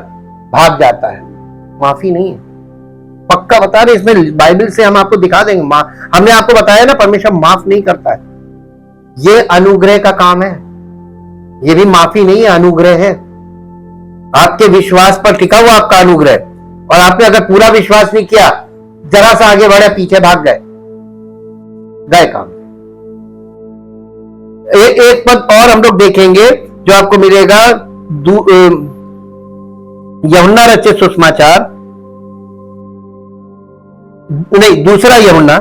भाग जाता है, माफी नहीं है। पक्का बता रहे, इसमें बाइबल से हम आपको दिखा देंगे। हमने आपको बताया ना, परमेश्वर माफ नहीं करता है। ये अनुग्रह का काम है, ये भी माफी नहीं है, अनुग्रह है। आपके विश्वास पर टिका हुआ आपका अनुग्रह, और आपने अगर पूरा विश्वास नहीं किया, जरा सा आगे बढ़े, पीछे भाग गए काम। एक पद और हम लोग देखेंगे जो आपको मिलेगा, यूहन्ना रचित सुसमाचार, नहीं, दूसरा यूहन्ना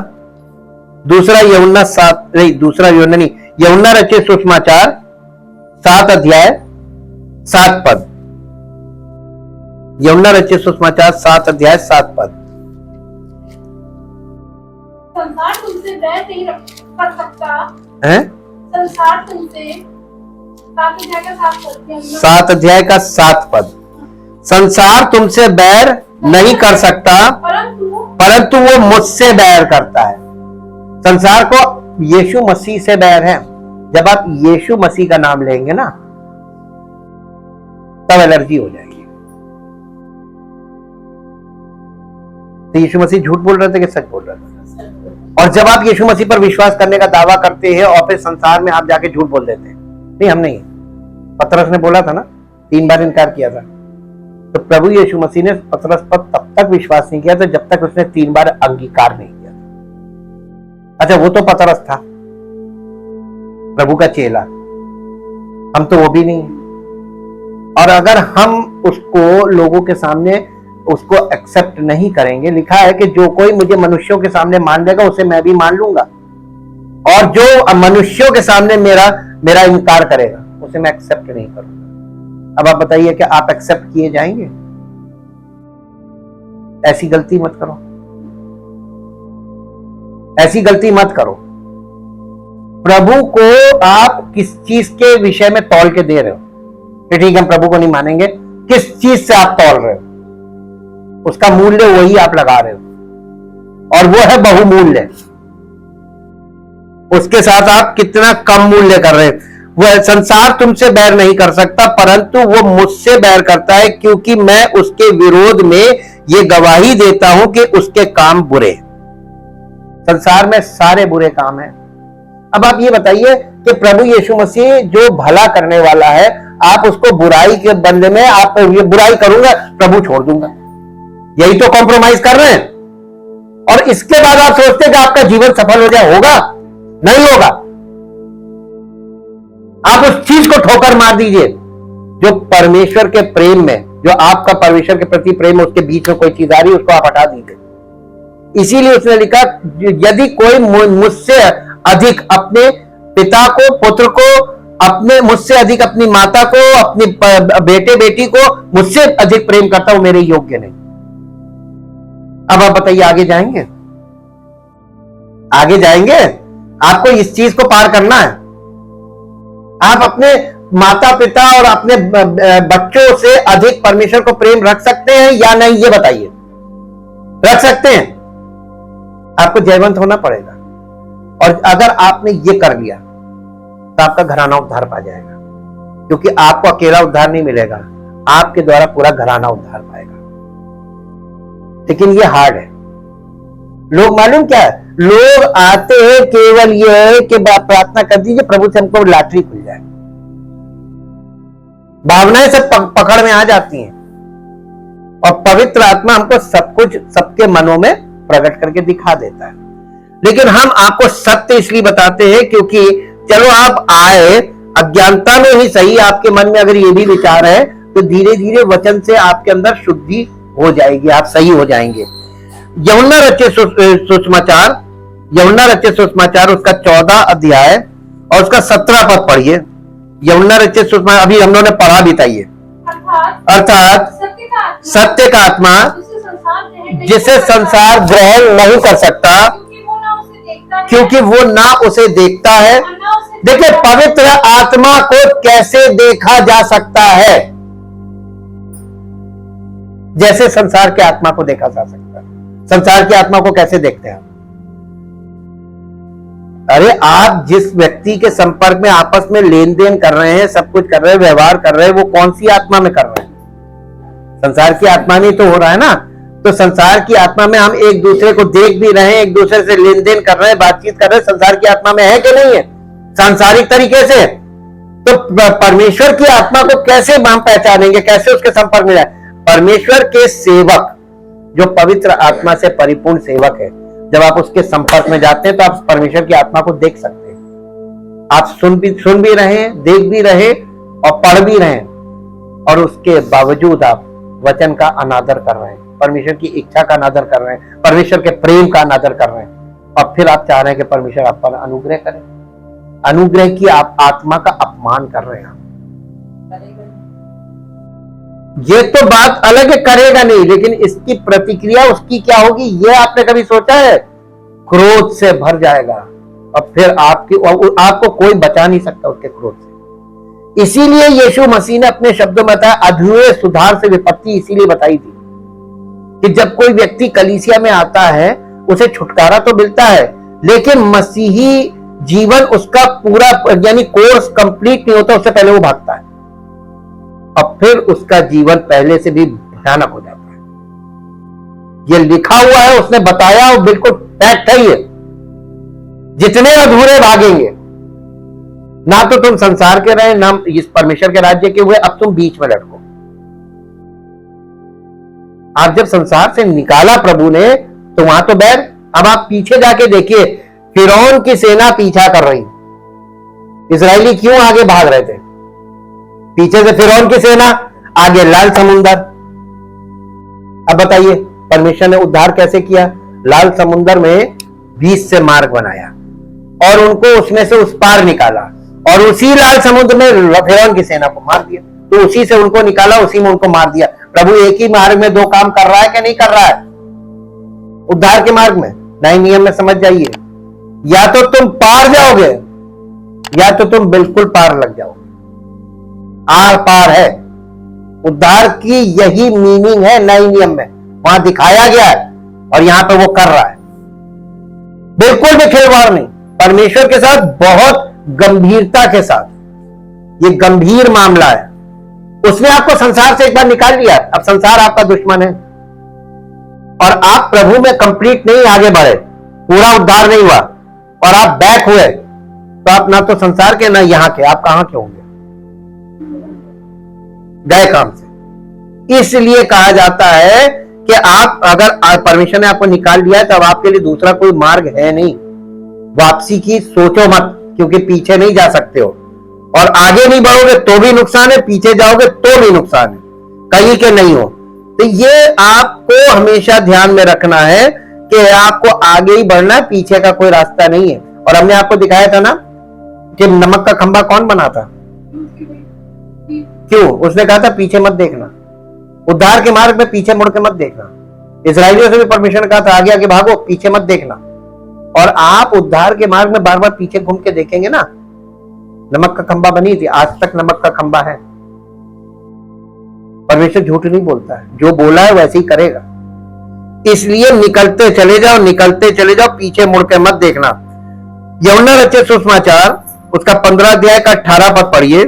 नहीं, यूहन्ना रचित सुसमाचार 7 अध्याय 7 पद। यूहन्ना रचित सुसमाचार 7 अध्याय 7 पद। संसार तुमसे बैर नहीं कर सकता है? संसार तुमसे 7 अध्याय का 7 पद। संसार तुमसे बैर नहीं कर सकता, परंतु वो मुझसे बैर करता है। संसार को यीशु मसीह से बैर है। जब आप यीशु मसीह का नाम लेंगे ना, तब एलर्जी हो जाएगी। तो यीशु मसीह झूठ बोल रहे थे कि सच बोल रहे थे? और जब आप यीशु मसीह पर विश्वास करने का दावा करते हैं और फिर संसार में आप जाके झूठ बोल देते हैं, नहीं, हम नहीं। पतरस ने बोला था ना, 3 बार इनकार किया था। तो प्रभु यीशु मसीह ने पतरस पर तब तक विश्वास नहीं किया था जब तक उसने 3 बार अंगीकार नहीं किया था। अच्छा, वो तो पतरस था, प्रभु का चेला, हम तो वो भी नहीं है। और अगर हम उसको लोगों के सामने उसको एक्सेप्ट नहीं करेंगे, लिखा है कि जो कोई मुझे मनुष्यों के सामने मान लेगा उसे मैं भी मान लूंगा, और जो मनुष्यों के सामने मेरा इनकार करेगा उसे मैं एक्सेप्ट नहीं करूंगा। अब आप बताइए कि आप एक्सेप्ट किए जाएंगे? ऐसी गलती मत करो, ऐसी गलती मत करो। प्रभु को आप किस चीज के विषय में तौल के दे रहे हो कि ठीक है हम प्रभु को नहीं मानेंगे? किस चीज से आप तौल रहे हो? उसका मूल्य वही आप लगा रहे हो, और वो है बहुमूल्य। उसके साथ आप कितना कम मूल्य कर रहे हो। वह संसार तुमसे बैर नहीं कर सकता, परंतु वो मुझसे बैर करता है, क्योंकि मैं उसके विरोध में ये गवाही देता हूं कि उसके काम बुरे। संसार में सारे बुरे काम हैं। अब आप ये बताइए कि प्रभु यीशु मसीह जो भला करने वाला है, आप उसको बुराई के बदले में आप ये बुराई करूंगा, प्रभु छोड़ दूंगा, यही तो कॉम्प्रोमाइज कर रहे हैं। और इसके बाद आप सोचते हैं कि आपका जीवन सफल हो जाए? होगा? नहीं होगा। आप उस चीज को ठोकर मार दीजिए जो परमेश्वर के प्रेम में, जो आपका परमेश्वर के प्रति प्रेम है, उसके बीच में कोई चीज आ रही है, उसको आप हटा दीजिए। इसीलिए उसने लिखा, यदि कोई मुझसे अधिक अपने पिता को, पुत्र को, अपने मुझसे अधिक अपनी माता को, अपने बेटे बेटी को मुझसे अधिक प्रेम करता, वो मेरे योग्य नहीं। अब आप बताइए, आगे जाएंगे? आगे जाएंगे? आपको इस चीज को पार करना है। आप अपने माता पिता और अपने बच्चों से अधिक परमेश्वर को प्रेम रख सकते हैं या नहीं, ये बताइए। रख सकते हैं? आपको जयवंत होना पड़ेगा। और अगर आपने ये कर लिया तो आपका घराना उद्धार पा जाएगा, क्योंकि आपको अकेला उद्धार नहीं मिलेगा, आपके द्वारा पूरा घराना उद्धार पाएगा। लेकिन ये हार्ड है। लोग मालूम क्या है, लोग आते हैं केवल ये कि प्रार्थना कर दीजिए प्रभु से हमको लॉटरी खुल जाए। भावनाएं सब पकड़ में आ जाती हैं और पवित्र आत्मा हमको सब कुछ सबके मनों में प्रकट करके दिखा देता है। लेकिन हम आपको सत्य इसलिए बताते हैं क्योंकि चलो आप आए अज्ञानता में ही सही, आपके मन में अगर ये भी विचार है तो धीरे धीरे वचन से आपके अंदर शुद्धि हो जाएगी, आप सही हो जाएंगे। यूहन्ना रचित सुसमाचार उसका 14 अध्याय और उसका 17 पद पढ़िए। यूहन्ना रचित सुसमाचार अभी हम लोगों ने पढ़ा भी था ये। अर्थात सत्य का आत्मा जिसे संसार ग्रहण नहीं कर सकता क्योंकि वो ना उसे देखता है। देखिए, पवित्र आत्मा को कैसे देखा जा सकता है? जैसे संसार के आत्मा को देखा जा सकता है। संसार की आत्मा को कैसे देखते हैं? अरे आप जिस व्यक्ति के संपर्क में आपस में लेन देन कर रहे हैं, सब कुछ कर रहे हैं, व्यवहार कर रहे हैं, वो कौन सी आत्मा में कर रहे हैं? संसार की आत्मा में तो हो रहा है ना। तो संसार की आत्मा में हम एक दूसरे को देख भी रहे हैं, एक दूसरे से लेन देन कर रहे हैं, बातचीत कर रहे हैं, संसार की आत्मा में है कि नहीं है? सांसारिक तरीके से। तो परमेश्वर की आत्मा को कैसे हम पहचानेंगे, कैसे उसके संपर्क में जाए? परमेश्वर के सेवक जो पवित्र आत्मा से परिपूर्ण सेवक है, जब आप उसके संपर्क में जाते हैं तो आप परमेश्वर की आत्मा को देख सकते हैं। आप सुन भी रहे हैं, देख भी रहे और पढ़ भी रहे हैं, और उसके बावजूद आप वचन का अनादर कर रहे हैं, परमेश्वर की इच्छा का अनादर कर रहे हैं, परमेश्वर के प्रेम का अनादर कर रहे हैं, और फिर आप चाह रहे हैं कि परमेश्वर आप पर अनुग्रह करे। अनुग्रह की आप आत्मा का अपमान कर रहे हैं। ये तो बात अलग है, करेगा नहीं, लेकिन इसकी प्रतिक्रिया उसकी क्या होगी ये आपने कभी सोचा है? क्रोध से भर जाएगा और फिर आपको कोई बचा नहीं सकता उसके क्रोध से। इसीलिए यीशु मसीह ने अपने शब्दों में बताया, अधूरे सुधार से विपत्ति इसीलिए बताई थी कि जब कोई व्यक्ति कलीसिया में आता है उसे छुटकारा तो मिलता है, लेकिन मसीही जीवन उसका पूरा यानी कोर्स कंप्लीट नहीं होता, उससे पहले वो भागता है और फिर उसका जीवन पहले से भी भयानक हो जाता है। ये लिखा हुआ है, उसने बताया और बिल्कुल फैक्ट है ये। जितने अधूरे भागेंगे, ना तो तुम संसार के रहे ना इस परमेश्वर के राज्य के हुए, अब तुम बीच में लटको। आप जब संसार से निकाला प्रभु ने तो वहां तो बैर, अब आप पीछे जाके देखिए, फिरौन की सेना पीछा कर रही। इजरायली क्यों आगे भाग रहे थे? पीछे से फिरौन की सेना, आगे लाल समुंदर। अब बताइए परमेश्वर ने उद्धार कैसे किया? लाल समुंदर में बीच से मार्ग बनाया और उनको उसमें से उस पार निकाला, और उसी लाल समुद्र में फिरौन की सेना को मार दिया। तो उसी से उनको निकाला, उसी में उनको मार दिया। प्रभु एक ही मार्ग में दो काम कर रहा है कि नहीं कर रहा है? उद्धार के मार्ग में नए नियम में समझ जाइए, या तो तुम पार जाओगे या तो तुम बिल्कुल पार लग जाओगे। आर पार है उद्धार की, यही मीनिंग है नए नियम में, वहां दिखाया गया है और यहां पे वो कर रहा है। बिल्कुल भी खिलवाड़ नहीं, परमेश्वर के साथ बहुत गंभीरता के साथ। ये गंभीर मामला है। उसने आपको संसार से एक बार निकाल लिया, अब संसार आपका दुश्मन है और आप प्रभु में कंप्लीट नहीं आगे बढ़े, पूरा उद्धार नहीं हुआ और आप बैक हुए, तो आप ना तो संसार के ना यहां के, आप कहां के होंगे? गए काम से। इसलिए कहा जाता है कि आप अगर परमेश्वर ने आपको निकाल दिया है तो अब आपके लिए दूसरा कोई मार्ग है नहीं। वापसी की सोचो मत, क्योंकि पीछे नहीं जा सकते हो, और आगे नहीं बढ़ोगे तो भी नुकसान है, पीछे जाओगे तो भी नुकसान है, कहीं के नहीं हो। तो ये आपको हमेशा ध्यान में रखना है कि आपको आगे ही बढ़ना है, पीछे का कोई रास्ता नहीं है। और हमने आपको दिखाया था ना कि नमक का खंभा कौन बना था? क्यों? उसने कहा था पीछे मत देखना, उद्धार के मार्ग में पीछे मुड़ के मत देखना। इस्राएलियों से भी परमेश्वर ने कहा था आगे आगे भागो, पीछे मत देखना। और आप उद्धार के मार्ग में बार बार पीछे घूम के देखेंगे ना, नमक का खंबा बनी थी, आज तक नमक का खंबा है। परमेश्वर झूठ नहीं बोलता है, जो बोला है वैसे ही करेगा। इसलिए निकलते चले जाओ, पीछे मुड़ के मत देखना। यूहन्ना रचित सुसमाचार उसका 15 अध्याय का 18 पद पढ़िए।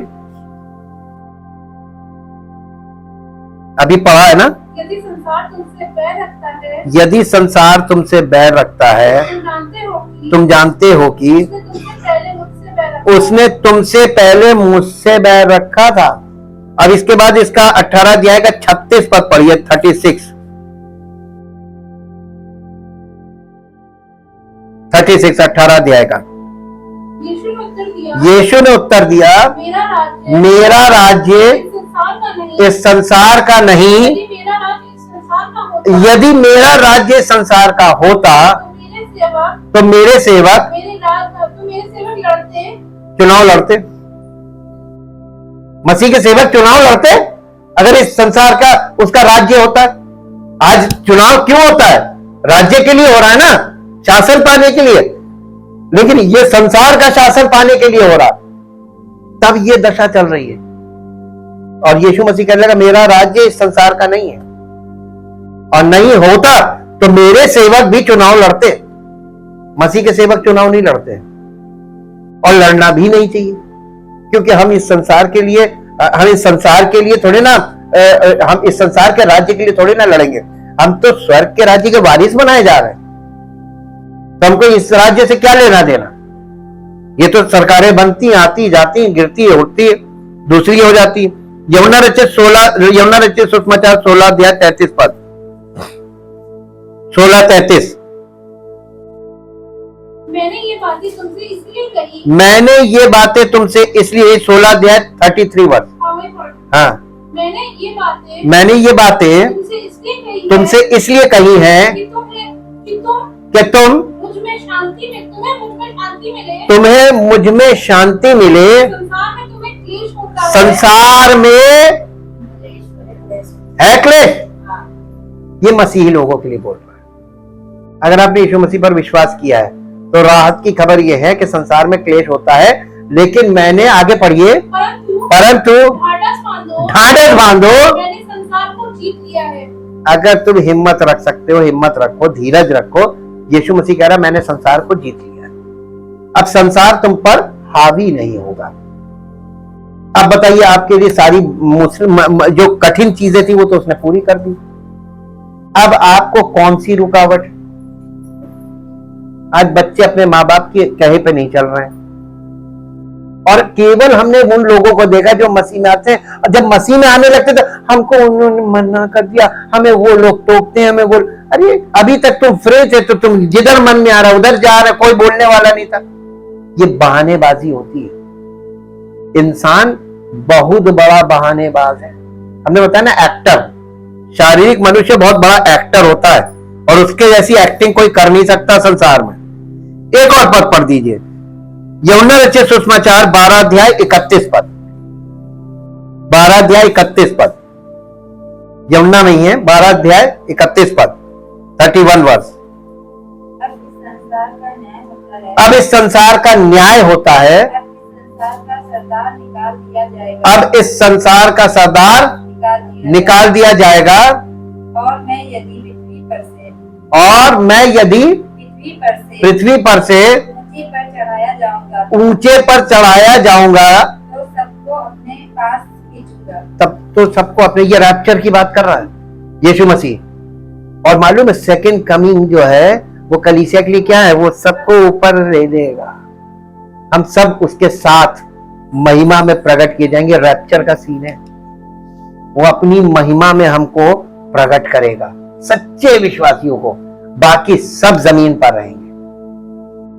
अभी पढ़ा है ना? यदि संसार तुमसे बैर रखता है, यदि संसार तुमसे बैर रखता है, तुम जानते हो कि उसने तुमसे पहले मुझसे बैर रखा था। अब इसके बाद इसका 18 अध्याय का 36 पद पढ़िए। 36 18 अध्याय का। यीशु ने उत्तर दिया, मेरा राज्य इस संसार का नहीं। यदि मेरा राज्य संसार का होता तो मेरे सेवक चुनाव लड़ते। मसीह के सेवक चुनाव लड़ते अगर इस संसार का उसका राज्य होता। आज चुनाव क्यों होता है? राज्य के लिए हो रहा है ना, शासन पाने के लिए। लेकिन ये संसार का शासन पाने के लिए हो रहा, तब ये दशा चल रही है। और यीशु मसीह कहने लगा, मेरा राज्य इस संसार का नहीं है, और नहीं होता तो मेरे सेवक भी चुनाव लड़ते। मसीह के सेवक चुनाव नहीं लड़ते, और लड़ना भी नहीं चाहिए, क्योंकि हम इस संसार के लिए थोड़े ना, हम इस संसार के राज्य के लिए थोड़े ना लड़ेंगे। हम तो स्वर्ग के राज्य के वारिस बनाए जा रहे हैं, तो हमको इस राज्य से क्या लेना देना? ये तो सरकारें बनती, आती जाती, गिरती, उठती, दूसरी हो जाती। यूहन्ना रचित सुसमाचार 16 अध्याय 33 पद। 16:33। मैंने ये बातें तुमसे इसलिए कही। 16 अध्याय 33 वर्ष। हाँ, मैंने ये बातें तुमसे इसलिए कही है कि तुम्हें मुझ में शांति मिले। संसार में है क्लेश। ये मसीही लोगों के लिए बोल रहा है। अगर आपने यीशु मसीह पर विश्वास किया है तो राहत की खबर यह है कि संसार में क्लेश होता है, लेकिन मैंने, आगे पढ़िए, परंतु ढाढ़स बांधो, मैंने संसार को जीत लिया है। अगर तुम हिम्मत रख सकते हो, हिम्मत रखो, धीरज रखो। यीशु मसीह कह रहा, मैंने संसार को जीत लिया। अब संसार तुम पर हावी नहीं होगा। अब बताइए, आपके लिए सारी जो कठिन चीजें थी वो तो उसने पूरी कर दी। अब आपको कौन सी रुकावट? आज बच्चे अपने माँ बाप के कहे पे नहीं चल रहे हैं, और केवल हमने उन लोगों को देखा जो मसीह में आते हैं, और जब मसीह में आने लगते तो हमको उन्होंने मना कर दिया, हमें वो लोग टोकते हैं, हमें बोल, अरे अभी तक तुम फ्री थे तो तुम जिधर मन में आ रहा उधर जा रहे, कोई बोलने वाला नहीं था। ये बहानेबाजी होती है। इंसान बहुत बड़ा बहानेबाज है। हमने बताया ना, एक्टर, शारीरिक मनुष्य बहुत बड़ा एक्टर होता है, और उसके जैसी एक्टिंग कोई कर नहीं सकता संसार में। एक और पद पढ़ दीजिए, यूहन्ना रचित सुसमाचार 12 अध्याय 31 पद। 12 अध्याय 31 पद, यूहन्ना नहीं है, 12 अध्याय 31 पद, 31 वर्ष। अब इस संसार का न्याय होता है। अब इस संसार का सरदार निकाल दिया जाएगा, और मैं यदि पृथ्वी पर से ऊंचे पर चढ़ाया जाऊंगा, तो सबको अपने पास खींचूंगा। तब तो सबको अपने, ये रैप्चर की बात कर रहा है यीशु मसीह। और मालूम है, सेकंड कमिंग जो है वो कलीसिया के लिए क्या है? वो सबको ऊपर ले लेगा। हम सब उसके साथ महिमा में प्रकट किए जाएंगे। रैप्चर का सीन है, वो अपनी महिमा में हमको प्रकट करेगा, सच्चे विश्वासियों को। बाकी सब जमीन पर रहेंगे,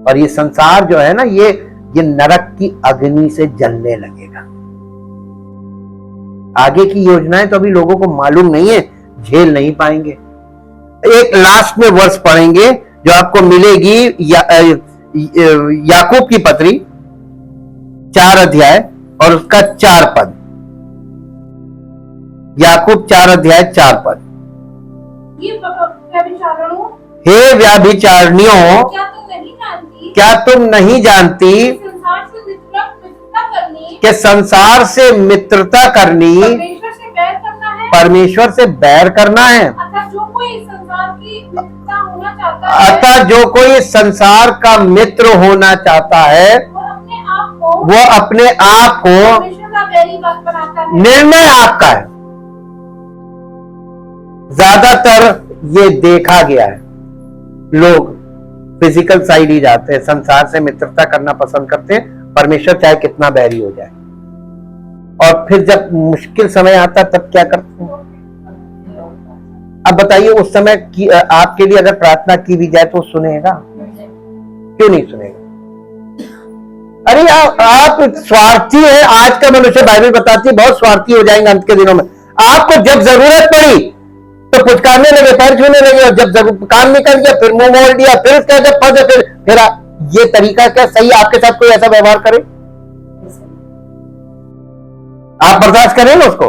और ये संसार जो है ना, ये नरक की अग्नि से जलने लगेगा। आगे की योजनाएं तो अभी लोगों को मालूम नहीं है, झेल नहीं पाएंगे। एक लास्ट में वर्ष पढ़ेंगे जो आपको मिलेगी, याकूब की पत्री 4 अध्याय और उसका 4 पद। याकूब 4 अध्याय 4 पद। ये व्यभिचारिणों, हे व्यभिचारिणियों, क्या तुम नहीं क्या तुम नहीं जानती संसार से मित्रता करनी, कि संसार से मित्रता करनी परमेश्वर से बैर करना है। परमेश्वर से बैर करना है। अतः जो कोई संसार की मित्रता होना चाहता है, अतः जो कोई संसार का मित्र होना चाहता है वो अपने आप को परमेश्वर का बैरी बनाता है। निर्णय आपका है। ज्यादातर ये देखा गया है, लोग फिजिकल साइड ही जाते हैं, संसार से मित्रता करना पसंद करते हैं, परमेश्वर चाहे कितना बैरी हो जाए। और फिर जब मुश्किल समय आता तब क्या करते हैं? अब बताइए, उस समय की आपके लिए अगर प्रार्थना की भी जाए तो सुनेगा? क्यों नहीं सुनेगा? अरे आप स्वार्थी है। आज का मनुष्य, बाइबल बताती है, बहुत स्वार्थी हो जाएंगे अंत के दिनों में। आपको जब जरूरत पड़ी तो पुचकारने लगे, पैर छूने लगे, और जब काम निकल गया फिर मुंह मोड़ दिया, फिर उसके जब फंसे फिर ये तरीका क्या सही? आपके साथ कोई ऐसा व्यवहार करे, आप बर्दाश्त करें ना उसको,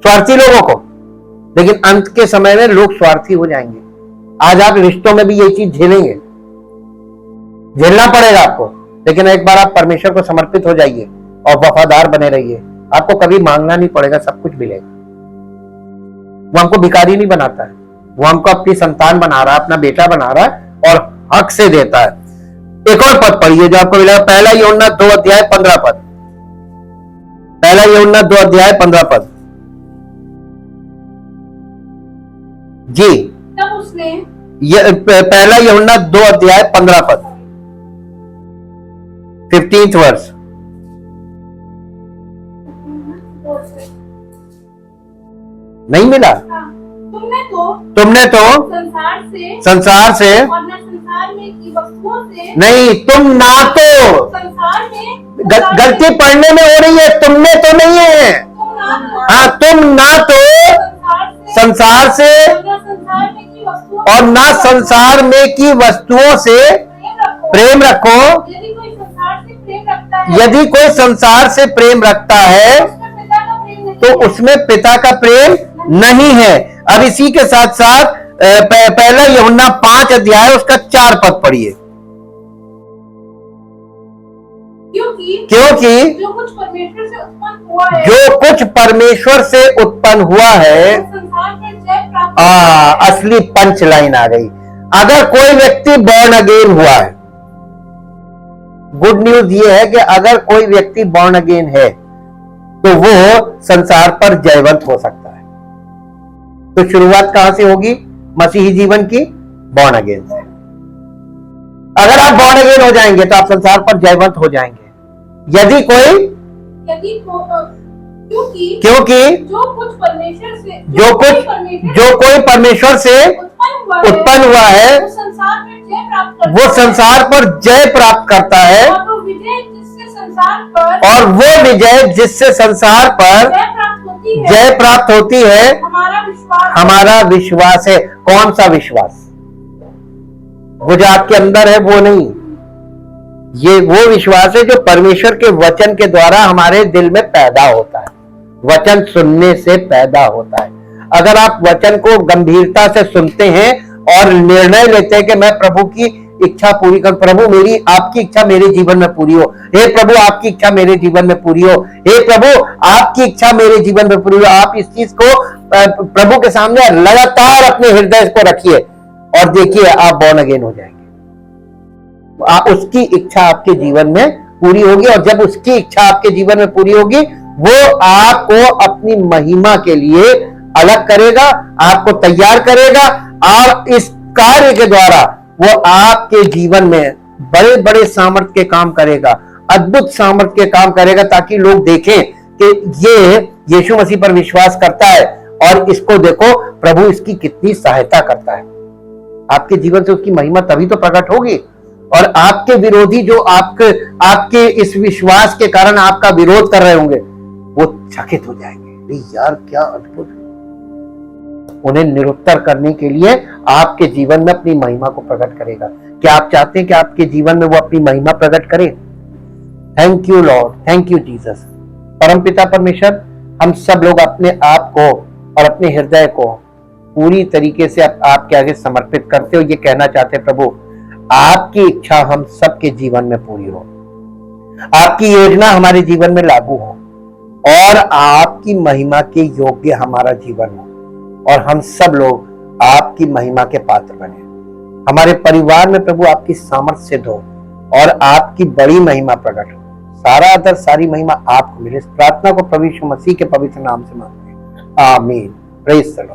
स्वार्थी लोगों को? लेकिन अंत के समय में लोग स्वार्थी हो जाएंगे। आज आप रिश्तों में भी ये चीज झेलेंगे, झेलना पड़ेगा आपको। लेकिन एक बार आप परमेश्वर को समर्पित हो जाइए और वफादार बने रहिए, आपको कभी मांगना नहीं पड़ेगा, सब कुछ मिलेगा। वो हमको भिखारी नहीं बनाता है, वो हमको अपनी संतान बना रहा है, अपना बेटा बना रहा है और हक से देता है। एक और पद पढ़िए जो आपको मिलेगा, पहला यूहन्ना 2 अध्याय 15 पद। पहला यूहन्ना 2 अध्याय 15 पद जी। तब उसने पहला यूहन्ना 2 अध्याय 15 पद, 15th वर्ष। नहीं मिला? तुमने तो संसार से और न संसार में की वस्तुओं से नहीं, तुम ना तो संसार में गलती पढ़ने में हो रही है, तुमने तो नहीं है। हाँ, तुम ना तो संसार से और ना संसार में की वस्तुओं से प्रेम रखो। यदि कोई संसार से प्रेम रखता है तो उसमें पिता का प्रेम नहीं है। अब इसी के साथ साथ पहला यूहन्ना 5 अध्याय उसका 4 पद पढ़िए। क्योंकि जो कुछ परमेश्वर से उत्पन्न हुआ है, जो कुछ परमेश्वर से उत्पन्न हुआ है, संसार पर जय प्राप्त असली पंच लाइन आ गई। अगर कोई व्यक्ति बॉर्न अगेन हुआ है, गुड न्यूज ये है कि अगर कोई व्यक्ति बॉर्न अगेन है तो वो संसार पर जयवंत हो सकता है। तो शुरुआत कहां से होगी मसीही जीवन की? बॉर्न अगेन से। अगर आप बॉर्न अगेन हो जाएंगे तो आप संसार पर जयवंत हो जाएंगे। यदि कोई क्योंकि जो कुछ परमेश्वर से जो कोई परमेश्वर से उत्पन्न हुआ है वो संसार पर जय प्राप्त करता है, और वो विजय जिससे संसार पर जय प्राप्त होती है हमारा विश्वास है। कौन सा विश्वास? वो जो आपके अंदर है वो नहीं, ये वो विश्वास है जो परमेश्वर के वचन के द्वारा हमारे दिल में पैदा होता है। वचन सुनने से पैदा होता है। अगर आप वचन को गंभीरता से सुनते हैं और निर्णय लेते हैं कि मैं प्रभु की इच्छा पूरी कर, प्रभु मेरी आपकी इच्छा मेरे जीवन में पूरी हो, हे प्रभु आपकी इच्छा मेरे जीवन में पूरी हो, हे प्रभु आपकी इच्छा मेरे जीवन में पूरी हो। आप इस चीज को प्रभु के सामने लगातार अपने हृदय को रखिए और देखिए आप बॉर्न अगेन हो जाएंगे। उसकी इच्छा आपके जीवन में पूरी होगी, और जब उसकी इच्छा आपके जीवन में पूरी होगी वो आपको अपनी महिमा के लिए अलग करेगा, आपको तैयार करेगा, और इस कार्य के द्वारा वो आपके जीवन में बड़े बड़े सामर्थ्य के काम करेगा, अद्भुत सामर्थ्य के काम करेगा, ताकि लोग देखें कि ये यीशु मसीह पर विश्वास करता है और इसको देखो प्रभु इसकी कितनी सहायता करता है। आपके जीवन से उसकी महिमा तभी तो प्रकट होगी, और आपके विरोधी जो आपके इस विश्वास के कारण आपका विरोध कर रहे होंगे वो चकित हो जाएंगे, यार क्या अद्भुत। उन्हें निरुत्तर करने के लिए आपके जीवन में अपनी महिमा को प्रकट करेगा। क्या आप चाहते हैं कि आपके जीवन में वो अपनी महिमा प्रकट करे? Thank you Lord, thank you Jesus. परमपिता परमेश्वर, हम सब लोग अपने आप को और अपने हृदय को पूरी तरीके से आपके आगे समर्पित करते हो। ये कहना चाहते हैं प्रभु, आपकी इच्छा हम सबके जीवन में पूरी हो, आपकी योजना हमारे जीवन में लागू हो और आपकी महिमा के योग्य हमारा जीवन हो और हम सब लोग आपकी महिमा के पात्र बने। हमारे परिवार में प्रभु आपकी सामर्थ्य सिद्ध हो और आपकी बड़ी महिमा प्रकट हो। सारा आदर सारी महिमा आपको मिले। इस प्रार्थना को प्रभु यीशु मसीह के पवित्र नाम से मांगते हैं, आमीन। Praise the Lord.